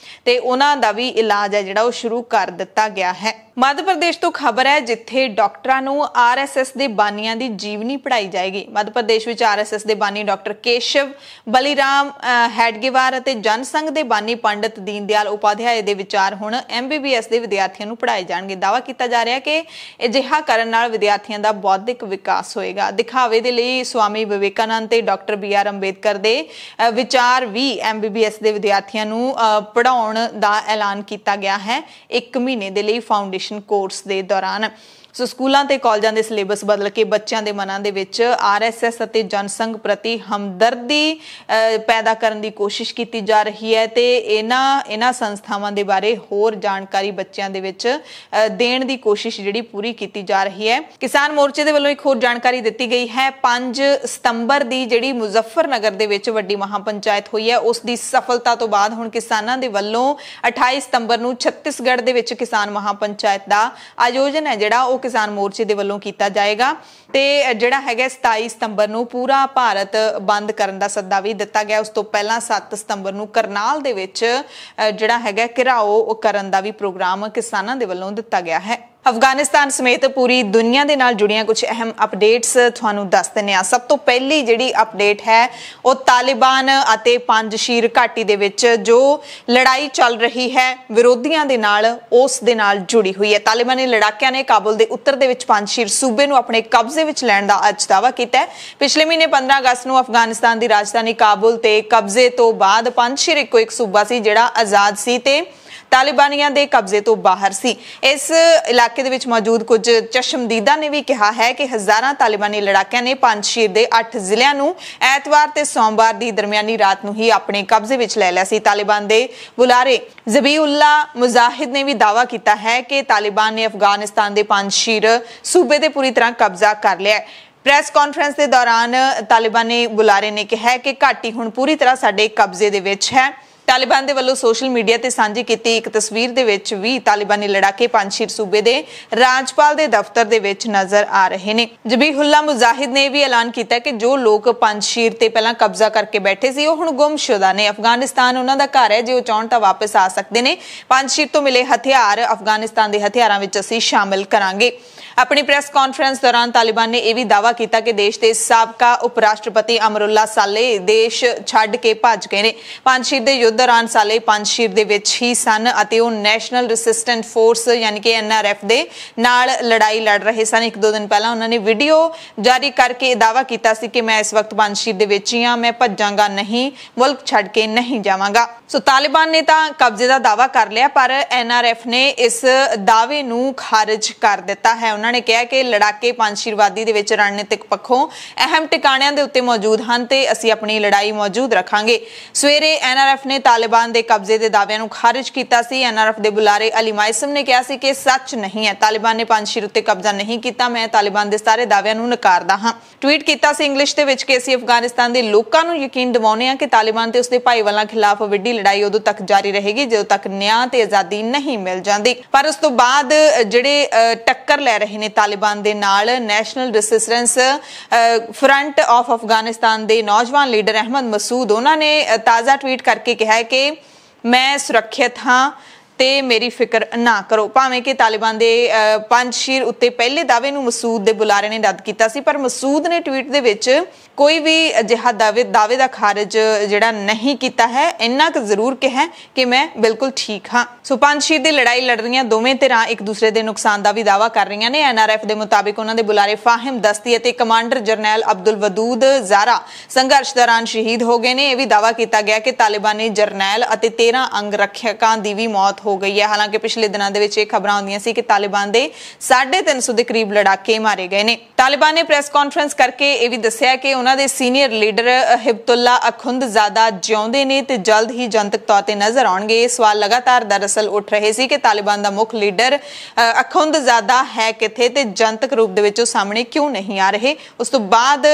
ਤੇ ਉਹਨਾਂ ਦਾ ਵੀ ਇਲਾਜ ਹੈ ਜਿਹੜਾ ਉਹ ਸ਼ੁਰੂ ਕਰ ਦਿੱਤਾ ਗਿਆ ਹੈ। ਮੱਧ ਪ੍ਰਦੇਸ਼ ਤੋਂ ਖਬਰ ਹੈ ਜਿੱਥੇ ਡਾਕਟਰਾਂ ਨੂੰ ਆਰਐਸਐਸ ਦੇ ਬਾਨੀਆਂ ਦੀ ਜੀਵਨੀ ਪੜ੍ਹਾਈ ਜਾਏਗੀ। ਮੱਧ ਪ੍ਰਦੇਸ਼ ਵਿੱਚ ਆਰਐਸਐਸ ਦੇ ਬਾਨੀ ਡਾਕਟਰ ਕੇਸ਼ਵ ਬਲੀਰਾਮ ਹੈਡਗੇਵਾਰ ਅਤੇ ਜਨਸੰਘ ਦੇ ਬਾਨੀ ਪੰਡਿਤ ਦੀਨ ਦਿਆਲ ਉਪਾਧਿਆਏ ਦੇ ਵਿਚਾਰ ਹੁਣ ਐਮਬੀਬੀਐਸ ਦੇ ਵਿਦਿਆਰਥੀਆਂ ਨੂੰ ਪੜ੍ਹਾਏ ਜਾਣਗੇ। ਦਾਅਵਾ ਕੀਤਾ ਜਾ ਰਿਹਾ ਕਿ ਅਜਿਹਾ ਕਰਨ ਨਾਲ ਵਿਦਿਆਰਥੀਆਂ ਦਾ ਬੌਧਿਕ ਵਿਕਾਸ ਹੋਏਗਾ। ਦਿਖਾਵੇ ਦੇ ਲਈ ਸਵਾਮੀ ਵਿਵੇਕਾਨੰਦ ਤੇ ਡਾਕਟਰ BR ਅੰਬੇਦਕਰ ਦੇ ਵਿਚਾਰ ਵੀ ਐਮਬੀਬੀਐਸ ਦੇ ਵਿਦਿਆਰਥੀਆਂ ਨੂੰ ਪੜ੍ਹਾਉਣ ਦਾ ਐਲਾਨ ਕੀਤਾ ਗਿਆ ਹੈ 1 ਮਹੀਨੇ ਦੇ ਲਈ ਫਾਊਂਡੇਸ਼ਨ ਕੋਰਸ ਦੇ ਦੌਰਾਨ। ਸੋ ਸਕੂਲਾਂ ਤੇ ਕਾਲਜਾਂ ਦੇ ਸਿਲੇਬਸ ਬਦਲ ਕੇ ਬੱਚਿਆਂ ਦੇ ਮਨਾਂ ਦੇ ਵਿੱਚ ਆਰਐਸਐਸ ਅਤੇ ਜਨਸੰਘ ਪ੍ਰਤੀ ਹਮਦਰਦੀ ਪੈਦਾ ਕਰਨ ਦੀ ਕੋਸ਼ਿਸ਼ ਕੀਤੀ ਜਾ ਰਹੀ ਹੈ ਤੇ ਇਹਨਾਂ ਸੰਸਥਾਵਾਂ ਦੇ ਬਾਰੇ ਹੋਰ ਜਾਣਕਾਰੀ ਬੱਚਿਆਂ ਦੇ ਵਿੱਚ ਦੇਣ ਦੀ ਕੋਸ਼ਿਸ਼ ਜਿਹੜੀ ਪੂਰੀ ਕੀਤੀ ਜਾ ਰਹੀ ਹੈ। ਕਿਸਾਨ ਮੋਰਚੇ ਦੇ ਵੱਲੋਂ ਇੱਕ ਹੋਰ ਜਾਣਕਾਰੀ ਦਿੱਤੀ ਗਈ ਹੈ 5 ਸਤੰਬਰ ਦੀ ਜਿਹੜੀ ਮੁਜ਼ੱਫਰਨਗਰ ਦੇ ਵਿੱਚ ਵੱਡੀ ਮਹਾਪੰਚਾਇਤ ਹੋਈ ਹੈ ਉਸ ਦੀ ਸਫਲਤਾ ਤੋਂ ਬਾਅਦ ਹੁਣ ਕਿਸਾਨਾਂ ਦੇ ਵੱਲੋਂ 28 ਸਤੰਬਰ ਨੂੰ ਛੱਤੀਸਗੜ੍ਹ ਦੇ ਵਿੱਚ ਕਿਸਾਨ ਮਹਾਪੰਚਾਇਤ ਦਾ ਆਯੋਜਨ ਹੈ ਜਿਹੜਾ ਉਹ ਕਿਸਾਨ ਮੋਰਚੇ ਦੇ ਵੱਲੋਂ ਕੀਤਾ ਜਾਏਗਾ ਤੇ ਜਿਹੜਾ ਹੈਗਾ 27 ਸਤੰਬਰ ਨੂੰ ਪੂਰਾ ਭਾਰਤ ਬੰਦ ਕਰਨ ਦਾ ਸੱਦਾ ਵੀ ਦਿੱਤਾ ਗਿਆ। ਉਸ ਤੋਂ ਪਹਿਲਾਂ 7 ਸਤੰਬਰ ਨੂੰ ਕਰਨਾਲ ਦੇ ਵਿੱਚ ਜਿਹੜਾ ਹੈਗਾ ਘਿਰਾਓ ਕਰਨ ਦਾ ਵੀ ਪ੍ਰੋਗਰਾਮ ਕਿਸਾਨਾਂ ਦੇ ਵੱਲੋਂ ਦਿੱਤਾ ਗਿਆ ਹੈ। ਅਫਗਾਨਿਸਤਾਨ ਸਮੇਤ ਪੂਰੀ ਦੁਨੀਆ ਦੇ ਨਾਲ ਜੁੜੀਆਂ ਕੁਝ ਅਹਿਮ ਅਪਡੇਟਸ ਤੁਹਾਨੂੰ ਦੱਸ ਦਿੰਦੇ ਹਾਂ। ਸਭ ਤੋਂ ਪਹਿਲੀ ਜਿਹੜੀ ਅਪਡੇਟ ਹੈ ਉਹ ਤਾਲਿਬਾਨ ਅਤੇ ਪੰਜਸ਼ੀਰ ਘਾਟੀ ਦੇ ਵਿੱਚ ਜੋ ਲੜਾਈ ਚੱਲ ਰਹੀ ਹੈ ਵਿਰੋਧੀਆਂ ਦੇ ਨਾਲ ਉਸ ਦੇ ਨਾਲ ਜੁੜੀ ਹੋਈ ਹੈ। ਤਾਲਿਬਾਨੀ ਲੜਾਕਿਆਂ ਨੇ ਕਾਬੁਲ ਦੇ ਉੱਤਰ ਦੇ ਵਿੱਚ ਪੰਜਸ਼ੀਰ ਸੂਬੇ ਨੂੰ ਆਪਣੇ ਕਬਜ਼ੇ ਵਿੱਚ ਲੈਣ ਦਾ ਅੱਜ ਦਾਅਵਾ ਕੀਤਾ ਹੈ। ਪਿਛਲੇ ਮਹੀਨੇ 15 ਅਗਸਤ ਨੂੰ ਅਫਗਾਨਿਸਤਾਨ ਦੀ ਰਾਜਧਾਨੀ ਕਾਬੁਲ ਤੇ ਕਬਜ਼ੇ ਤੋਂ ਬਾਅਦ ਪੰਜਸ਼ੀਰ ਇੱਕੋ ਇੱਕ ਸੂਬਾ ਸੀ ਜਿਹੜਾ ਆਜ਼ਾਦ ਸੀ ਤੇ ਤਾਲਿਬਾਨੀਆਂ ਦੇ ਕਬਜ਼ੇ ਤੋਂ ਬਾਹਰ ਸੀ। ਇਸ ਇਲਾਕੇ ਦੇ ਵਿੱਚ ਮੌਜੂਦ ਕੁਝ ਚਸ਼ਮਦੀਦਾਂ ਨੇ ਵੀ ਕਿਹਾ ਹੈ ਕਿ ਹਜ਼ਾਰਾਂ ਤਾਲਿਬਾਨੀ ਲੜਾਕਿਆਂ ਨੇ ਪੰਜਸ਼ੀਰ ਦੇ 8 ਜ਼ਿਲ੍ਹਿਆਂ ਨੂੰ ਐਤਵਾਰ ਤੇ ਸੋਮਵਾਰ ਦੀ ਦਰਮਿਆਨੀ ਰਾਤ ਨੂੰ ਹੀ ਆਪਣੇ ਕਬਜ਼ੇ ਵਿੱਚ ਲੈ ਲਿਆ ਸੀ। ਤਾਲਿਬਾਨ ਦੇ ਬੁਲਾਰੇ ਜ਼ਬੀਉੱਲਾ ਮੁਜਾਹਿਦ ਨੇ ਵੀ ਦਾਅਵਾ ਕੀਤਾ ਹੈ ਕਿ ਤਾਲਿਬਾਨ ਨੇ ਅਫਗਾਨਿਸਤਾਨ ਦੇ ਪੰਜਸ਼ੀਰ ਸੂਬੇ ਤੇ ਪੂਰੀ ਤਰ੍ਹਾਂ ਕਬਜ਼ਾ ਕਰ ਲਿਆ ਹੈ। ਪ੍ਰੈਸ ਕਾਨਫਰੰਸ ਦੇ ਦੌਰਾਨ ਤਾਲਿਬਾਨੀ ਬੁਲਾਰੇ ਨੇ ਕਿਹਾ ਕਿ ਘਾਟੀ ਹੁਣ ਪੂਰੀ ਤਰ੍ਹਾਂ ਸਾਡੇ ਕਬਜ਼ੇ ਦੇ ਵਿੱਚ ਹੈ। ਤਾਲਿਬਾਨ ਦੇ ਵੱਲੋਂ ਸੋਸ਼ਲ ਮੀਡੀਆ ਤੇ ਸਾਂਝੀ ਕੀਤੀ ਇੱਕ ਤਸਵੀਰ ਦੇ ਵਿੱਚ ਵੀ ਤਾਲਿਬਾਨੀ ਲੜਾਕੇ ਪੰਜਸ਼ੀਰ ਸੂਬੇ ਦੇ ਰਾਜਪਾਲ ਦੇ ਦਫ਼ਤਰ ਦੇ ਵਿੱਚ ਨਜ਼ਰ ਆ ਰਹੇ ਨੇ। ਜ਼ਬੀਹੁੱਲਾ ਮੁਜਾਹਿਦ ਨੇ ਵੀ ਐਲਾਨ ਕੀਤਾ ਕਿ ਜੋ ਲੋਕ ਪੰਜਸ਼ੀਰ ਤੇ ਪਹਿਲਾਂ ਕਬਜ਼ਾ ਕਰਕੇ ਬੈਠੇ ਸੀ ਉਹ ਹੁਣ ਗੁੰਮਸ਼ੁਦਾ ਨੇ। ਅਫਗਾਨਿਸਤਾਨ ਉਹਨਾਂ ਦਾ ਘਰ ਹੈ, ਜੇ ਉਹ ਚਾਹਣ ਤਾਂ ਵਾਪਸ ਆ ਸਕਦੇ ਨੇ। ਪੰਜਸ਼ੀਰ ਤੋਂ ਮਿਲੇ ਹਥਿਆਰ ਅਫਗਾਨਿਸਤਾਨ ਦੇ ਹਥਿਆਰਾਂ ਵਿੱਚ ਅਸੀਂ ਸ਼ਾਮਿਲ ਕਰਾਂਗੇ। ਆਪਣੀ ਪ੍ਰੈਸ ਕਾਨਫਰੰਸ ਦੌਰਾਨ ਤਾਲਿਬਾਨ ਨੇ ਇਹ ਵੀ ਦਾਅਵਾ ਕੀਤਾ ਕਿ ਦੇਸ਼ ਦੇ ਸਾਬਕਾ ਉਪ ਰਾਸ਼ਟਰਪਤੀ ਅਮਰੁੱਲਾ ਸਾਲੇ ਦੇਸ਼ ਛੱਡ ਕੇ ਭੱਜ ਗਏ ਨੇ। ਪੰਜਸ਼ੀਰ ਦੇ ਯੁੱਧ ਦੌਰਾਨ ਸਾਲੇ ਪੰਜਸ਼ੀਰ ਦੇ ਵਿੱਚ ਹੀ ਸਨ ਅਤੇ ਉਹ ਨੈਸ਼ਨਲ ਰੈਸਿਸਟੈਂਟ ਫੋਰਸ ਯਾਨੀ ਕਿ NRF ਦੇ ਨਾਲ ਲੜਾਈ ਲੜ ਰਹੇ ਸਨ। 1-2 ਦਿਨ ਪਹਿਲਾਂ ਉਹਨਾਂ ਨੇ ਵੀਡੀਓ ਜਾਰੀ ਕਰਕੇ ਦਾਅਵਾ ਕੀਤਾ ਸੀ ਕਿ ਮੈਂ ਇਸ ਵਕਤ ਪੰਜਸ਼ੀਰ ਦੇ ਵਿੱਚ ਹੀ ਹਾਂ, ਮੈਂ ਭੱਜਾਂਗਾ ਨਹੀਂ, ਮੁਲਕ ਛੱਡ ਕੇ ਨਹੀਂ ਜਾਵਾਂਗਾ। ਸੋ ਤਾਲਿਬਾਨ ਨੇ ਤਾਂ ਕਬਜ਼ੇ ਦਾ ਦਾਅਵਾ ਕਰ ਲਿਆ ਪਰ NRF ਨੇ ਇਸ ਦਾਅਵੇ ਨੂੰ ਖਾਰਜ ਕਰ ਦਿੱਤਾ ਹੈ। ਉਹਨਾਂ ਨੇ ਕਿਹਾ ਕਿ ਲੜਾਕੇ ਪੰਜਸ਼ੀਰ ਵਾਦੀ ਦੇ ਵਿੱਚ ਰਣਨੀਤਿਕ ਪੱਖੋਂ ਅਹਿਮ ਟਿਕਾਣਿਆਂ ਦੇ ਉੱਤੇ ਮੌਜੂਦ ਹਨ ਤੇ ਅਸੀਂ ਆਪਣੀ ਲੜਾਈ ਮੌਜੂਦ ਰੱਖਾਂਗੇ। ਸਵੇਰੇ NRF ਨੇ ਤਾਲਿਬਾਨ ਦੇ ਕਬਜ਼ੇ ਦੇ ਦਾਅਵਿਆਂ ਨੂੰ ਖਾਰਜ ਕੀਤਾ ਸੀ। NRF ਦੇ ਬੁਲਾਰੇ ਅਲੀ ਮਾਇਸਮ ਨੇ ਕਿਹਾ ਸੀ ਕਿ ਸੱਚ ਨਹੀਂ ਹੈ, ਤਾਲਿਬਾਨ ਨੇ ਪੰਜਸ਼ੀਰ ਉੱਤੇ ਕਬਜ਼ਾ ਨਹੀਂ ਕੀਤਾ, ਮੈਂ ਤਾਲਿਬਾਨ ਦੇ ਸਾਰੇ ਦਾਅਵਿਆਂ ਨੂੰ ਨਕਾਰਦਾ ਹਾਂ। ਟਵੀਟ ਕੀਤਾ ਸੀ ਇੰਗਲਿਸ਼ ਦੇ ਵਿੱਚ ਕਿ ਅਸੀਂ ਅਫਗਾਨਿਸਤਾਨ ਦੇ ਲੋਕਾਂ ਨੂੰ ਯਕੀਨ ਦਿਵਾਉਂਦੇ ਹਾਂ ਕਿ ਤਾਲਿਬਾਨ ਤੇ ਉਸਦੇ ਭਾਈਵਾਲਾਂ ਖਿਲਾਫ ਵੱਡੀ ਲੜਾਈ ਉਦੋਂ ਤੱਕ ਜਾਰੀ ਰਹੇਗੀ ਜਦੋਂ ਤੱਕ ਨਿਆਂ ਤੇ ਆਜ਼ਾਦੀ ਨਹੀਂ ਮਿਲ ਜਾਂਦੀ। ਪਰ ਉਸ ਤੋਂ ਬਾਅਦ ਜਿਹੜੇ ਟੱਕਰ ਲੈ ਰਹੇ ਨੇ ਤਾਲਿਬਾਨ ਦੇ ਨਾਲ ਨੈਸ਼ਨਲ ਰੈਸਿਸਟੈਂਸ ਫਰੰਟ ਆਫ ਅਫਗਾਨਿਸਤਾਨ ਦੇ ਨੌਜਵਾਨ ਲੀਡਰ ਅਹਿਮਦ ਮਸੂਦ, ਉਹਨਾਂ ਨੇ ਤਾਜ਼ਾ ਟਵੀਟ ਕਰਕੇ ਕਿਹਾ ਹੈ ਕਿ ਮੈਂ ਸੁਰੱਖਿਅਤ ਹਾਂ ਤੇ ਮੇਰੀ ਫਿਕਰ ਨਾ ਕਰੋ। ਭਾਵੇਂ कि तालिबान ਦੇ ਪੰਜਸ਼ੀਰ ਉੱਤੇ ਪਹਿਲੇ ਦਾਅਵੇ ਨੂੰ ਮਸੂਦ ਦੇ ਬੁਲਾਰੇ ਨੇ ਰੱਦ ਕੀਤਾ ਸੀ, ਪਰ ਮਸੂਦ ਨੇ ਟਵੀਟ ਦੇ ਵਿੱਚ ਕੋਈ ਵੀ ਅਜਿਹਾ ਦਾਅਵੇ ਦਾ ਖਾਰਜ ਜਿਹੜਾ ਨਹੀਂ ਕੀਤਾ ਹੈ। ਇੰਨਾ ਕੁ ਜ਼ਰੂਰ ਕਿਹਾ ਕਿ ਮੈਂ ਬਿਲਕੁਲ ਠੀਕ ਹਾਂ। ਸੋ ਪੰਜਸ਼ੀਰ ਦੀ ਲੜਾਈ ਲੜ ਰਹੀਆਂ ਦੋਵੇਂ ਧਿਰਾਂ ਇੱਕ ਦੂਸਰੇ ਦੇ ਨੁਕਸਾਨ ਦਾ ਵੀ ਦਾਅਵਾ ਕਰ ਰਹੀਆਂ ਨੇ। NRF ਦੇ ਮੁਤਾबिक ਉਹਨਾਂ ਦੇ ਬੁਲਾਰੇ ਫਾਹਿਮ ਦਸਤੀ ਅਤੇ ਕਮਾਂਡਰ ਜਰਨੈਲ ਅਬਦੁਲ ਵਦੂਦ ਜ਼ਾਰਾ ਸੰਘਰਸ਼ ਦੌਰਾਨ ਸ਼ਹੀਦ ਹੋ ਗਏ ਨੇ। ਇਹ ਵੀ ਦਾਅਵਾ ਕੀਤਾ ਗਿਆ ਕਿ ਤਾਲਿਬਾਨੀ ਜਰਨੈਲ ਅਤੇ 13 ਅੰਗ ਰੱਖਿਅਕਾਂ ਦੀ ਵੀ ਮੌਤ ਹੋ ਗਈ ਹੈ। ਹਾਲਾਂਕਿ ਪਿਛਲੇ ਦਿਨਾਂ ਦੇ ਵਿੱਚ ਇਹ ਖਬਰਾਂ ਆਉਂਦੀਆਂ ਸੀ ਕਿ ਤਾਲਿਬਾਨ ਦੇ 350 ਦੇ ਕਰੀਬ ਲੜਾਕੇ ਮਾਰੇ ਗਏ ਨੇ। ਤਾਲਿਬਾਨ ਨੇ ਪ੍ਰੈਸ ਕਾਨਫਰੰਸ ਕਰਕੇ ਇਹ ਵੀ ਦੱਸਿਆ ਕਿ ਉਹਨਾਂ ਦੇ ਸੀਨੀਅਰ ਲੀਡਰ ਹਿਬਤੁੱਲਾ ਅਖੁੰਦਜ਼ਾਦਾ ਜਿਉਂਦੇ ਨੇ ਤੇ ਜਲਦ ਹੀ ਜਨਤਕ ਤੌਰ ਤੇ ਨਜ਼ਰ ਆਉਣਗੇ। ਇਹ ਸਵਾਲ ਲਗਾਤਾਰ ਦਰਅਸਲ ਉੱਠ ਰਹੇ ਸੀ ਕਿ ਤਾਲਿਬਾਨ ਦਾ ਮੁੱਖ ਲੀਡਰ ਅਖੁੰਦਜ਼ਾਦਾ ਹੈ ਕਿੱਥੇ ਤੇ ਜਨਤਕ ਰੂਪ ਦੇ ਵਿੱਚ ਉਹ ਸਾਹਮਣੇ ਕਿਉਂ ਨਹੀਂ ਆ ਰਹੇ। ਉਸ ਤੋਂ ਬਾਅਦ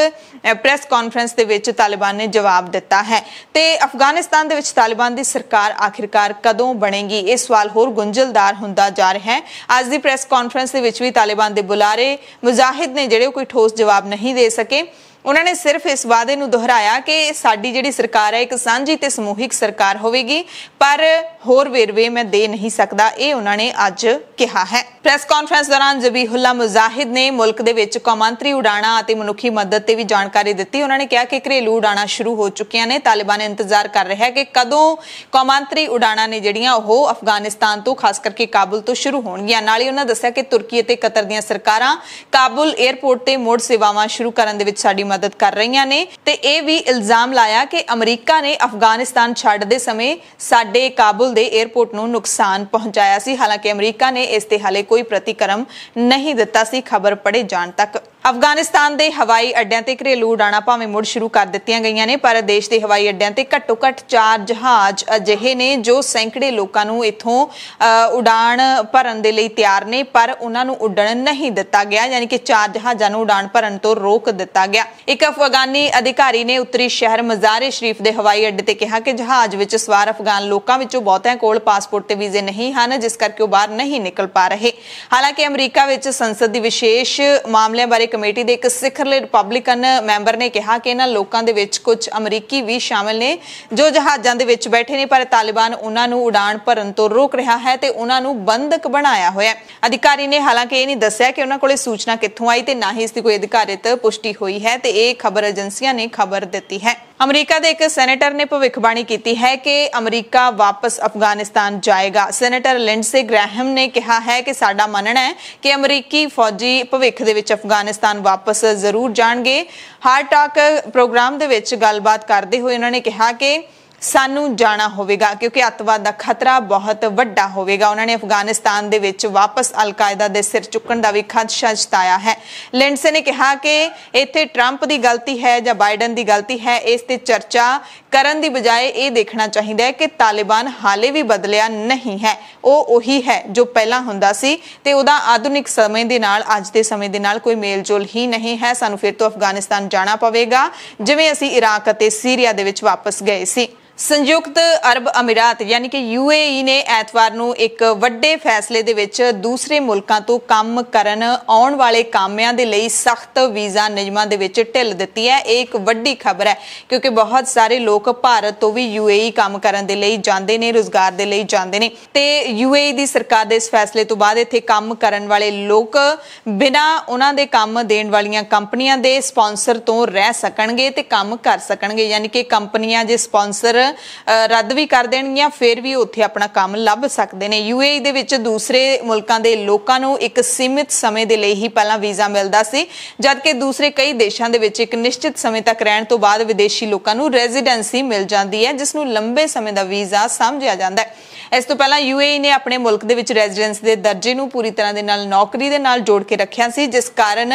ਪ੍ਰੈਸ ਕਾਨਫਰੰਸ ਦੇ ਵਿੱਚ ਤਾਲਿਬਾਨ ਨੇ ਜਵਾਬ ਦਿੱਤਾ ਹੈ। ਤੇ ਅਫਗਾਨਿਸਤਾਨ ਦੇ ਵਿੱਚ ਤਾਲਿਬਾਨ ਦੀ ਸਰਕਾਰ ਆਖਿਰਕਾਰ ਕਦੋਂ ਬਣੇਗੀ, ਇਹ ਸਵਾਲ ਹੋਰ ਗੁੰਝਲਦਾਰ ਹੁੰਦਾ ਜਾ ਰਿਹਾ ਹੈ। ਅੱਜ ਦੀ ਪ੍ਰੈਸ ਕਾਨਫਰੰਸ ਦੇ ਵਿੱਚ ਵੀ ਤਾਲਿਬਾਨ ਦੇ ਬੁਲਾਰੇ ਮੁਜਾਹਿਦ ਨੇ ਜਿਹੜੇ ਕੋਈ ਠੋਸ ਜਵਾਬ ਨਹੀਂ ਦੇ ਸਕੇ। ਉਹਨਾਂ ਨੇ ਸਿਰਫ ਇਸ ਵਾਅਦੇ ਨੂੰ ਦੁਹਰਾਇਆ ਕਿ ਸਾਡੀ ਜਿਹੜੀ ਸਰਕਾਰ ਹੈ ਇੱਕ ਸਾਂਝੀ ਤੇ ਸਮੂਹਿਕ ਸਰਕਾਰ ਹੋਵੇਗੀ, ਪਰ ਹੋਰ ਵੇਰਵੇ ਮੈਂ ਦੇ ਨਹੀਂ ਸਕਦਾ, ਇਹ ਉਹਨਾਂ ਨੇ ਅੱਜ ਕਿਹਾ ਹੈ। ਪ੍ਰੈਸ ਕਾਨਫਰੰਸ ਦੌਰਾਨ ਜ਼ਬੀਹੁੱਲਾ ਮੁਜਾਹਿਦ ਨੇ ਮੁਲਕ ਦੇ ਵਿੱਚ ਕੌਮਾਂਤਰੀ ਉਡਾਣਾਂ ਅਤੇ ਮਨੁੱਖੀ ਮਦਦ ਤੇ ਵੀ ਜਾਣਕਾਰੀ ਦਿੱਤੀ। ਉਹਨਾਂ ਨੇ ਕਿਹਾ ਕਿ ਘਰੇਲੂ ਉਡਾਣਾਂ ਸ਼ੁਰੂ ਹੋ ਚੁੱਕੀਆਂ ਨੇ। ਤਾਲਿਬਾਨ ਇੰਤਜ਼ਾਰ ਕਰ ਰਿਹਾ ਹੈ ਕਿ ਕਦੋਂ ਕੌਮਾਂਤਰੀ ਉਡਾਣਾਂ ਨੇ ਜਿਹੜੀਆਂ ਉਹ ਅਫਗਾਨਿਸਤਾਨ ਤੋਂ ਖਾਸ ਕਰਕੇ ਕਾਬੁਲ ਤੋਂ ਸ਼ੁਰੂ ਹੋਣਗੀਆਂ। ਨਾਲ ਹੀ ਉਹਨਾਂ ਦੱਸਿਆ ਕਿ ਤੁਰਕੀ ਅਤੇ ਕਤਰ ਦੀਆਂ ਸਰਕਾਰਾਂ ਕਾਬੁਲ ਏਅਰਪੋਰਟ ਤੇ ਮੁੜ ਸੇਵਾਵਾਂ ਸ਼ੁਰੂ ਕਰਨ ਦੇ ਵਿੱਚ ਸਾਡੀ ਮਦਦ ਕਰ ਰਹੀਆਂ ਨੇ ਤੇ ਇਹ ਵੀ ਇਲਜ਼ਾਮ ਲਾਇਆ ਕਿ ਅਮਰੀਕਾ ਨੇ ਅਫਗਾਨਿਸਤਾਨ ਛੱਡਦੇ ਸਮੇਂ ਸਾਡੇ ਕਾਬੁਲ ਦੇ ਏਅਰਪੋਰਟ ਨੂੰ ਨੁਕਸਾਨ ਪਹੁੰਚਾਇਆ ਸੀ। ਹਾਲਾਂਕਿ ਅਮਰੀਕਾ ਨੇ ਇਸ ਤੇ ਹਾਲੇ ਕੋਈ ਪ੍ਰਤੀਕਰਮ ਨਹੀਂ ਦਿੱਤਾ ਸੀ ਖਬਰ ਪੜੇ ਜਾਣ ਤੱਕ। ਅਫਗਾਨਿਸਤਾਨ ਦੇ ਹਵਾਈ ਅੱਡਿਆਂ ਤੇ ਘਰੇਲੂ ਉਡਾਣਾਂ ਭਾਵੇਂ ਮੁੜ ਸ਼ੁਰੂ ਕਰ ਦਿੱਤੀਆਂ ਗਈਆਂ ਨੇ, ਪਰ ਦੇਸ਼ ਦੇ ਹਵਾਈ ਅੱਡਿਆਂ ਤੇ ਘੱਟੋ-ਘੱਟ 4 ਜਹਾਜ਼ ਅਜਿਹੇ ਨੇ ਜੋ ਸੈਂਕੜੇ ਲੋਕਾਂ ਨੂੰ ਇੱਥੋਂ ਉਡਾਣ ਭਰਨ ਦੇ ਲਈ ਤਿਆਰ ਨੇ, ਪਰ ਉਹਨਾਂ ਨੂੰ ਉੱਡਣ ਨਹੀਂ ਦਿੱਤਾ ਗਿਆ। ਯਾਨੀ ਕਿ 4 ਜਹਾਜ਼ਾਂ ਨੂੰ ਉਡਾਣ ਭਰਨ ਤੋਂ ਰੋਕ ਦਿੱਤਾ ਗਿਆ। ਇੱਕ ਅਫਗਾਨੀ ਅਧਿਕਾਰੀ ਨੇ ਉੱਤਰੀ ਸ਼ਹਿਰ ਮਜ਼ਾਰੇ ਸ਼ਰੀਫ ਦੇ ਹਵਾਈ ਅੱਡੇ ਤੇ ਕਿਹਾ ਕਿ ਜਹਾਜ਼ ਵਿੱਚ ਸਵਾਰ ਅਫਗਾਨ ਲੋਕਾਂ ਵਿੱਚੋਂ ਬਹੁਤਿਆਂ ਕੋਲ ਪਾਸਪੋਰਟ ਤੇ ਵੀਜ਼ੇ ਨਹੀਂ ਹਨ, ਜਿਸ ਕਰਕੇ ਉਹ ਬਾਹਰ ਨਹੀਂ ਨਿਕਲ ਪਾ ਰਹੇ। ਹਾਲਾਂਕਿ ਅਮਰੀਕਾ ਵਿੱਚ ਸੰਸਦ ਦੀ ਵਿਸ਼ੇਸ਼ ਮਾਮਲਿਆਂ ਬਾਰੇ ਕਮੇਟੀ ਦੇ ਇੱਕ ਸਿਖਰਲੇ ਰਿਪਬਲਿਕਨ ਮੈਂਬਰ ਨੇ ਕਿਹਾ ਕਿ ਇਹਨਾਂ ਲੋਕਾਂ ਦੇ ਵਿੱਚ ਕੁਝ ਅਮਰੀਕੀ ਵੀ ਸ਼ਾਮਲ ਨੇ ਜੋ ਜਹਾਜ਼ਾਂ ਦੇ ਵਿੱਚ ਬੈਠੇ ਨੇ, ਪਰ ਤਾਲਿਬਾਨ ਉਹਨਾਂ ਨੂੰ ਉਡਾਣ ਭਰਨ ਤੋਂ ਰੋਕ ਰਿਹਾ ਹੈ ਤੇ ਉਹਨਾਂ ਨੂੰ ਬੰਦਕ ਬਣਾਇਆ ਹੋਇਆ। ਅਧਿਕਾਰੀ ਨੇ ਹਾਲਾਂਕਿ ਇਹ ਨਹੀਂ ਦੱਸਿਆ ਕਿ ਉਹਨਾਂ ਕੋਲੇ ਸੂਚਨਾ ਕਿੱਥੋਂ ਆਈ ਤੇ ਨਾ ਹੀ ਇਸ ਦੀ ਕੋਈ ਅਧਿਕਾਰਿਤ ਪੁਸ਼ਟੀ ਹੋਈ ਹੈ ਤੇ ਇਹ ਖਬਰ ਏਜੰਸੀਆਂ ਨੇ ਖਬਰ ਦਿੱਤੀ ਹੈ। ਅਮਰੀਕਾ ਦੇ ਇੱਕ ਸੈਨੇਟਰ ਨੇ ਭਵਿੱਖਬਾਣੀ ਕੀਤੀ ਹੈ ਕਿ ਅਮਰੀਕਾ ਵਾਪਸ ਅਫਗਾਨਿਸਤਾਨ ਜਾਏਗਾ। ਸੈਨੇਟਰ ਲਿੰਡਸੇ ਗ੍ਰੈਹਮ ਨੇ ਕਿਹਾ ਹੈ ਕਿ ਸਾਡਾ ਮੰਨਣਾ ਹੈ ਕਿ ਅਮਰੀਕੀ ਫੌਜੀ ਭਵਿੱਖ ਦੇ ਵਿੱਚ ਅਫਗਾਨਿਸਤਾਨ ਵਾਪਸ ਜ਼ਰੂਰ ਜਾਣਗੇ। ਹਾਰਟ ਟਾਕ ਪ੍ਰੋਗਰਾਮ ਦੇ ਵਿੱਚ ਗੱਲਬਾਤ ਕਰਦੇ ਹੋਏ ਉਹਨਾਂ ਨੇ ਕਿਹਾ ਕਿ ਸਾਨੂੰ ਜਾਣਾ ਹੋਵੇਗਾ ਕਿਉਂਕਿ ਅੱਤਵਾਦ ਦਾ ਖਤਰਾ ਬਹੁਤ ਵੱਡਾ ਹੋਵੇਗਾ। ਉਹਨਾਂ ਨੇ ਅਫਗਾਨਿਸਤਾਨ ਦੇ ਵਿੱਚ ਵਾਪਸ ਅਲ-ਕਾਇਦਾ ਦੇ ਸਿਰ ਚੁੱਕਣ ਦਾ ਵੀ ਖਦਸ਼ਾ ਜਤਾਇਆ ਹੈ। ਲਿੰਡਸੇ ਨੇ ਕਿਹਾ ਕਿ ਇੱਥੇ ਟਰੰਪ ਦੀ ਗਲਤੀ ਹੈ ਜਾਂ ਬਾਈਡਨ ਦੀ ਗਲਤੀ ਹੈ, ਇਸ ਤੇ ਚਰਚਾ ਕਰਨ ਦੀ ਬਜਾਏ ਇਹ ਦੇਖਣਾ ਚਾਹੀਦਾ ਹੈ ਕਿ ਤਾਲਿਬਾਨ ਹਾਲੇ ਵੀ ਬਦਲਿਆ ਨਹੀਂ ਹੈ, ਉਹ ਉਹੀ ਹੈ ਜੋ ਪਹਿਲਾਂ ਹੁੰਦਾ ਸੀ ਤੇ ਉਹਦਾ ਆਧੁਨਿਕ ਸਮੇਂ ਦੇ ਨਾਲ ਅੱਜ ਦੇ ਸਮੇਂ ਦੇ ਨਾਲ ਕੋਈ ਮੇਲਜੋਲ ਹੀ ਨਹੀਂ ਹੈ। ਸਾਨੂੰ ਫਿਰ ਤੋਂ ਅਫਗਾਨਿਸਤਾਨ ਜਾਣਾ ਪਵੇਗਾ ਜਿਵੇਂ ਅਸੀਂ ਇਰਾਕ ਅਤੇ ਸੀਰੀਆ ਦੇ ਵਿੱਚ ਵਾਪਸ ਗਏ ਸੀ। ਸੰਯੁਕਤ ਅਰਬ ਅਮੀਰਾਤ ਯਾਨੀ ਕਿ UAE ਨੇ ਐਤਵਾਰ ਨੂੰ ਇੱਕ ਵੱਡੇ ਫੈਸਲੇ ਦੇ ਵਿੱਚ ਦੂਸਰੇ ਮੁਲਕਾਂ ਤੋਂ ਕੰਮ ਕਰਨ ਆਉਣ ਵਾਲੇ ਕਾਮਿਆਂ ਦੇ ਲਈ ਸਖਤ ਵੀਜ਼ਾ ਨਿਯਮਾਂ ਦੇ ਵਿੱਚ ਢਿੱਲ ਦਿੱਤੀ ਹੈ। ਇਹ ਇੱਕ ਵੱਡੀ ਖਬਰ ਹੈ ਕਿਉਂਕਿ ਬਹੁਤ ਸਾਰੇ ਲੋਕ ਭਾਰਤ ਤੋਂ ਵੀ UAE ਕੰਮ ਕਰਨ ਦੇ ਲਈ ਜਾਂਦੇ ਨੇ, ਰੁਜ਼ਗਾਰ ਦੇ ਲਈ ਜਾਂਦੇ ਨੇ ਤੇ UAE ਦੀ ਸਰਕਾਰ ਦੇ ਇਸ ਫੈਸਲੇ ਤੋਂ ਬਾਅਦ ਇੱਥੇ ਕੰਮ ਕਰਨ ਵਾਲੇ ਲੋਕ ਬਿਨਾਂ ਉਹਨਾਂ ਦੇ ਕੰਮ ਦੇਣ ਵਾਲੀਆਂ ਕੰਪਨੀਆਂ ਦੇ ਸਪਾਂਸਰ ਤੋਂ ਰਹਿ ਸਕਣਗੇ ਤੇ ਕੰਮ ਕਰ ਸਕਣਗੇ। ਯਾਨੀ ਕਿ ਕੰਪਨੀਆਂ ਜੇ ਸਪਾਂਸਰ ਰੱਦ ਵੀ ਕਰ ਦੇਣਗੀਆਂ ਫਿਰ ਵੀ ਉੱਥੇ ਆਪਣਾ ਕੰਮ ਲੱਭ ਸਕਦੇ ਨੇ। UAE ਦੇ ਵਿੱਚ ਦੂਸਰੇ ਮੁਲਕਾਂ ਦੇ ਲੋਕਾਂ ਨੂੰ ਇੱਕ ਸੀਮਿਤ ਸਮੇਂ ਦੇ ਲਈ ਹੀ ਪਹਿਲਾਂ ਵੀਜ਼ਾ ਮਿਲਦਾ ਸੀ, ਜਦਕਿ ਦੂਸਰੇ ਕਈ ਦੇਸ਼ਾਂ ਦੇ ਵਿੱਚ ਇੱਕ ਨਿਸ਼ਚਿਤ ਸਮੇਂ ਤੱਕ ਰਹਿਣ ਤੋਂ ਬਾਅਦ ਵਿਦੇਸ਼ੀ ਲੋਕਾਂ ਨੂੰ ਰੈਜ਼ੀਡੈਂਸੀ ਮਿਲ ਜਾਂਦੀ ਹੈ, ਜਿਸ ਨੂੰ ਲੰਬੇ ਸਮੇਂ ਦਾ ਵੀਜ਼ਾ ਸਮਝਿਆ ਜਾਂਦਾ ਹੈ। ਇਸ ਤੋਂ ਪਹਿਲਾਂ UAE ਨੇ ਆਪਣੇ ਮੁਲਕ ਦੇ ਵਿੱਚ ਰੈਜ਼ੀਡੈਂਸ ਦੇ ਦਰਜੇ ਨੂੰ ਪੂਰੀ ਤਰ੍ਹਾਂ ਦੇ ਨਾਲ ਨੌਕਰੀ ਦੇ ਨਾਲ ਜੋੜ ਕੇ ਰੱਖਿਆ ਸੀ, ਜਿਸ ਕਾਰਨ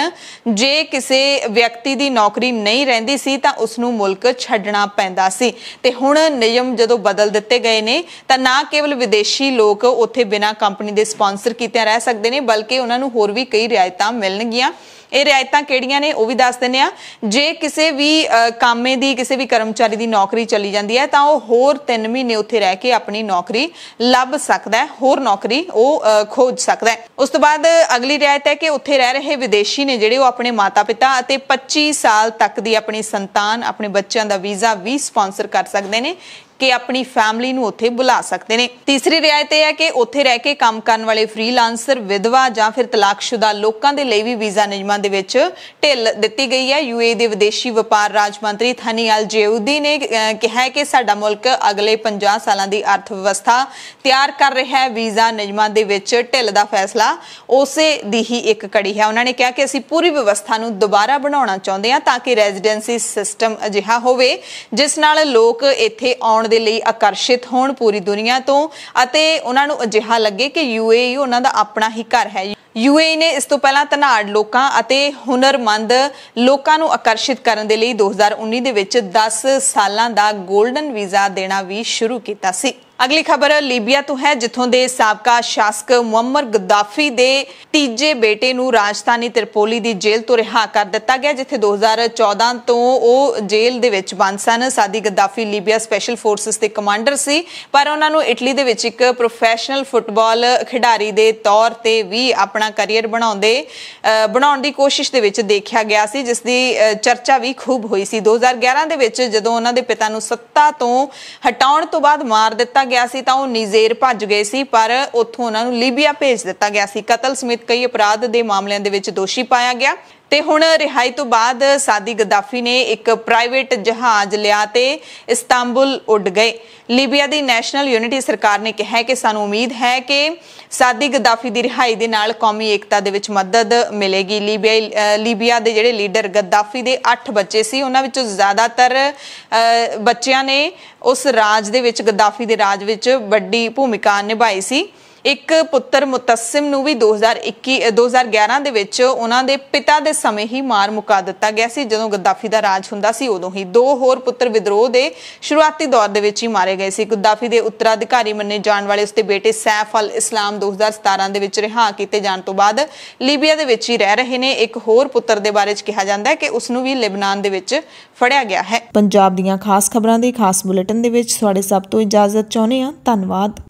ਜੇ ਕਿਸੇ ਵਿਅਕਤੀ ਦੀ ਨੌਕਰੀ ਨਹੀਂ ਰਹਿੰਦੀ ਸੀ ਤਾਂ ਉਸ ਨੂੰ ਮੁਲਕ ਛੱਡਣਾ ਪੈਂਦਾ ਸੀ। ਤੇ ਹੁਣ ਨਿਯਮ ਜਦੋਂ ਬਦਲ ਦਿੱਤੇ ਗਏ ਨੇ ਤਾਂ ਨਾ ਕੇਵਲ ਵਿਦੇਸ਼ੀ ਲੋਕ ਉੱਥੇ ਬਿਨਾਂ ਕੰਪਨੀ ਦੇ ਸਪਾਂਸਰ ਕੀਤੇ ਰਹਿ ਸਕਦੇ ਨੇ, ਬਲਕਿ ਉਹਨਾਂ ਨੂੰ ਹੋਰ ਵੀ ਕਈ ਰਿਆਇਤਾਂ ਮਿਲਣਗੀਆਂ। ਇਹ ਰਿਆਇਤਾਂ ਕਿਹੜੀਆਂ ਨੇ ਉਹ ਵੀ ਦੱਸ ਦਿੰਦੇ ਆ। ਜੇ ਕਿਸੇ ਵੀ ਕਾਮੇ ਦੀ ਕਿਸੇ ਵੀ ਕਰਮਚਾਰੀ ਦੀ ਨੌਕਰੀ ਚਲੀ ਜਾਂਦੀ ਹੈ ਤਾਂ ਉਹ ਹੋਰ 3 ਮਹੀਨੇ ਉੱਥੇ ਰਹਿ ਕੇ ਆਪਣੀ ਨੌਕਰੀ ਲੱਭ ਸਕਦਾ ਹੈ, ਹੋਰ ਨੌਕਰੀ ਉਹ ਖੋਜ ਸਕਦਾ ਹੈ। ਉਸ ਤੋਂ ਬਾਅਦ ਅਗਲੀ ਰਿਆਇਤ ਹੈ ਕਿ ਉੱਥੇ ਰਹਿ ਰਹੇ ਵਿਦੇਸ਼ੀ ਨੇ ਜਿਹੜੇ ਉਹ ਆਪਣੇ ਮਾਤਾ ਪਿਤਾ ਅਤੇ 25 ਸਾਲ ਤੱਕ ਦੀ ਆਪਣੀ ਸੰਤਾਨ, ਆਪਣੇ ਬੱਚਿਆਂ ਦਾ ਵੀਜ਼ਾ ਵੀ ਸਪਾਂਸਰ ਕਰ ਸਕਦੇ ਨੇ। ਕਿ ਆਪਣੀ ਫੈਮਿਲੀ ਨੂੰ ਉੱਥੇ ਬੁਲਾ ਸਕਦੇ ਨੇ। ਤੀਸਰੀ ਰਿਆਇਤ ਇਹ ਹੈ ਕਿ ਉੱਥੇ ਰਹਿ ਕੇ ਕੰਮ ਕਰਨ ਵਾਲੇ ਫ੍ਰੀਲਾਂਸਰ, ਵਿਧਵਾ ਜਾਂ ਫਿਰ ਤਲਾਕਸ਼ੁਦਾ ਲੋਕਾਂ ਦੇ ਲਈ ਵੀ ਵੀਜ਼ਾ ਨਿਯਮਾਂ ਦੇ ਵਿੱਚ ਢਿੱਲ ਦਿੱਤੀ ਗਈ ਹੈ। UAE ਦੇ ਵਿਦੇਸ਼ੀ ਵਪਾਰ ਰਾਜ ਮੰਤਰੀ ਥਨੀ ਅਲ ਜੇਊਦੀ ਨੇ ਕਿਹਾ ਹੈ ਕਿ ਸਾਡਾ ਮੁਲਕ ਅਗਲੇ 50 ਸਾਲਾਂ ਦੀ ਅਰਥ ਵਿਵਸਥਾ ਤਿਆਰ ਕਰ ਰਿਹਾ ਹੈ। ਵੀਜ਼ਾ ਨਿਯਮਾਂ ਦੇ ਵਿੱਚ ਢਿੱਲ ਦਾ ਫੈਸਲਾ ਉਸੇ ਦੀ ਹੀ ਇੱਕ ਕੜੀ ਹੈ। ਉਹਨਾਂ ਨੇ ਕਿਹਾ ਕਿ ਅਸੀਂ ਪੂਰੀ ਵਿਵਸਥਾ ਨੂੰ ਦੁਬਾਰਾ ਬਣਾਉਣਾ ਚਾਹੁੰਦੇ ਹਾਂ ਤਾਂ ਕਿ ਰੈਜ਼ੀਡੈਂਸੀ ਸਿਸਟਮ ਅਜਿਹਾ ਹੋਵੇ ਜਿਸ ਨਾਲ ਲੋਕ ਇੱਥੇ ਆਉਣ ਦੇ ਲਈ ਆਕਰਸ਼ਿਤ ਹੋਣ ਪੂਰੀ ਦੁਨੀਆ ਤੋਂ, ਅਤੇ ਉਹਨਾਂ ਨੂੰ ਅਜਿਹਾ ਲੱਗੇ ਕਿ UAE ਉਹਨਾਂ ਦਾ ਆਪਣਾ ਹੀ ਘਰ ਹੈ। UAE ਨੇ ਇਸ ਤੋਂ ਪਹਿਲਾਂ ਧਨਾੜ ਲੋਕਾਂ ਅਤੇ ਹੁਨਰਮੰਦ ਲੋਕਾਂ ਨੂੰ ਆਕਰਸ਼ਿਤ ਕਰਨ ਦੇ ਲਈ 2019 ਦੇ ਵਿੱਚ 10 ਸਾਲਾਂ ਦਾ 골ਡਨ ਵੀਜ਼ਾ ਦੇਣਾ ਵੀ ਸ਼ੁਰੂ ਕੀਤਾ ਸੀ। ਅਗਲੀ ਖਬਰ ਲੀਬੀਆ ਤੋਂ ਹੈ, ਜਿੱਥੋਂ ਦੇ ਸਾਬਕਾ ਸ਼ਾਸਕ ਮੁਅੰਮਰ ਗਦਾਫੀ ਦੇ ਤੀਜੇ ਬੇਟੇ ਨੂੰ ਰਾਜਧਾਨੀ ਤ੍ਰਿਪੋਲੀ ਦੀ ਜੇਲ੍ਹ ਤੋਂ ਰਿਹਾ ਕਰ ਦਿੱਤਾ ਗਿਆ, ਜਿੱਥੇ 2014 ਤੋਂ ਉਹ ਜੇਲ੍ਹ ਦੇ ਵਿੱਚ ਬੰਦ ਸਨ। ਸਾਦੀ ਗਦਾਫੀ ਲੀਬੀਆ ਸਪੈਸ਼ਲ ਫੋਰਸਿਸ ਦੇ ਕਮਾਂਡਰ ਸੀ, ਪਰ ਉਹਨਾਂ ਨੂੰ ਇਟਲੀ ਦੇ ਵਿੱਚ ਇੱਕ ਪ੍ਰੋਫੈਸ਼ਨਲ ਫੁੱਟਬਾਲ ਖਿਡਾਰੀ ਦੇ ਤੌਰ ਤੇ ਵੀ ਆਪਣਾ ਕਰੀਅਰ ਬਣਾਉਣ ਦੀ ਕੋਸ਼ਿਸ਼ ਦੇ ਵਿੱਚ ਦੇਖਿਆ ਗਿਆ ਸੀ, ਜਿਸ ਦੀ ਚਰਚਾ ਵੀ ਖੂਬ ਹੋਈ ਸੀ। 2011 ਦੇ ਵਿੱਚ ਜਦੋਂ ਉਹਨਾਂ ਦੇ ਪਿਤਾ ਨੂੰ ਸੱਤਾ ਤੋਂ ਹਟਾਉਣ ਤੋਂ ਬਾਅਦ ਮਾਰ ਦਿੱਤਾ ਗਿਆ ਸੀ ਤਾਂ ਉਹ ਨੀਜਰ ਭੱਜ ਗਏ ਸੀ, ਪਰ ਉੱਥੋਂ ਉਹਨਾਂ ਨੂੰ ਲੀਬੀਆ ਭੇਜ ਦਿੱਤਾ ਗਿਆ ਸੀ। ਕਤਲ ਸਮੇਤ ਕਈ ਅਪਰਾਧ ਦੇ ਮਾਮਲਿਆਂ ਦੇ ਵਿੱਚ ਦੋਸ਼ੀ ਪਾਇਆ ਗਿਆ ਤੇ ਹੁਣ ਰਿਹਾਈ ਤੋਂ ਬਾਅਦ ਸਾਦੀ ਗਦਾਫੀ ਨੇ ਇੱਕ ਪ੍ਰਾਈਵੇਟ ਜਹਾਜ਼ ਲਿਆ ਤੇ ਇਸਤਾਂਬੁਲ ਉੱਡ ਗਏ। ਲੀਬੀਆ ਦੀ ਨੈਸ਼ਨਲ ਯੂਨਿਟੀ ਸਰਕਾਰ ਨੇ ਕਿਹਾ ਕਿ ਸਾਨੂੰ ਉਮੀਦ ਹੈ ਕਿ ਸਾਦੀ ਗਦਾਫੀ ਦੀ ਰਿਹਾਈ ਦੇ ਨਾਲ ਕੌਮੀ ਏਕਤਾ ਦੇ ਵਿੱਚ ਮਦਦ ਮਿਲੇਗੀ। ਲੀਬੀਆ ਦੇ ਜਿਹੜੇ ਲੀਡਰ ਗਦਾਫੀ ਦੇ 8 ਬੱਚੇ ਸੀ, ਉਹਨਾਂ ਵਿੱਚੋਂ ਜ਼ਿਆਦਾਤਰ ਬੱਚਿਆਂ ਨੇ ਉਸ ਰਾਜ ਦੇ ਵਿੱਚ, ਗਦਾਫੀ ਦੇ ਰਾਜ ਵਿੱਚ ਵੱਡੀ ਭੂਮਿਕਾ ਨਿਭਾਈ ਸੀ। ਇੱਕ ਪੁੱਤਰ ਮੁਤਸਿਮ ਨੂੰ ਵੀ 2011 ਦੇ ਵਿੱਚ ਉਹਨਾਂ ਦੇ ਪਿਤਾ ਦੇ ਸਮੇਂ ਹੀ ਮਾਰ ਮੁਕਾ ਦਿੱਤਾ ਗਿਆ ਸੀ, ਜਦੋਂ ਗਦਾਫੀ ਦਾ ਰਾਜ ਹੁੰਦਾ ਸੀ ਉਦੋਂ ਹੀ। 2 ਹੋਰ ਪੁੱਤਰ ਵਿਦਰੋਹ ਦੇ ਸ਼ੁਰੂਆਤੀ ਦੌਰ ਦੇ ਵਿੱਚ ਹੀ ਮਾਰੇ ਗਏ ਸੀ। ਗਦਾਫੀ ਦੇ ਉੱਤਰਾਧਿਕਾਰੀ ਮੰਨੇ ਜਾਣ ਵਾਲੇ ਉਸਦੇ ਬੇਟੇ ਸੈਫ ਅਲ ਇਸਲਾਮ 2017 ਦੇ ਵਿੱਚ ਰਿਹਾ ਕੀਤੇ ਜਾਣ ਤੋਂ ਬਾਅਦ ਲੀਬੀਆ ਦੇ ਵਿੱਚ ਹੀ ਰਹਿ ਰਹੇ ਨੇ। ਇੱਕ ਹੋਰ ਪੁੱਤਰ ਦੇ ਬਾਰੇ 'ਚ ਕਿਹਾ ਜਾਂਦਾ ਹੈ ਕਿ ਉਸ ਨੂੰ ਵੀ ਲਿਬਨਾਨ ਦੇ ਵਿੱਚ ਫੜਿਆ ਗਿਆ ਹੈ। ਪੰਜਾਬ ਦੀਆਂ ਖਾਸ ਖਬਰਾਂ ਦੇ ਖਾਸ ਬੁਲੇਟਿਨ ਦੇ ਵਿੱਚ ਤੁਹਾਡੇ ਸਭ ਤੋਂ ਇਜਾਜ਼ਤ ਚਾਹੁੰਦੇ ਹਾਂ। ਧੰਨਵਾਦ।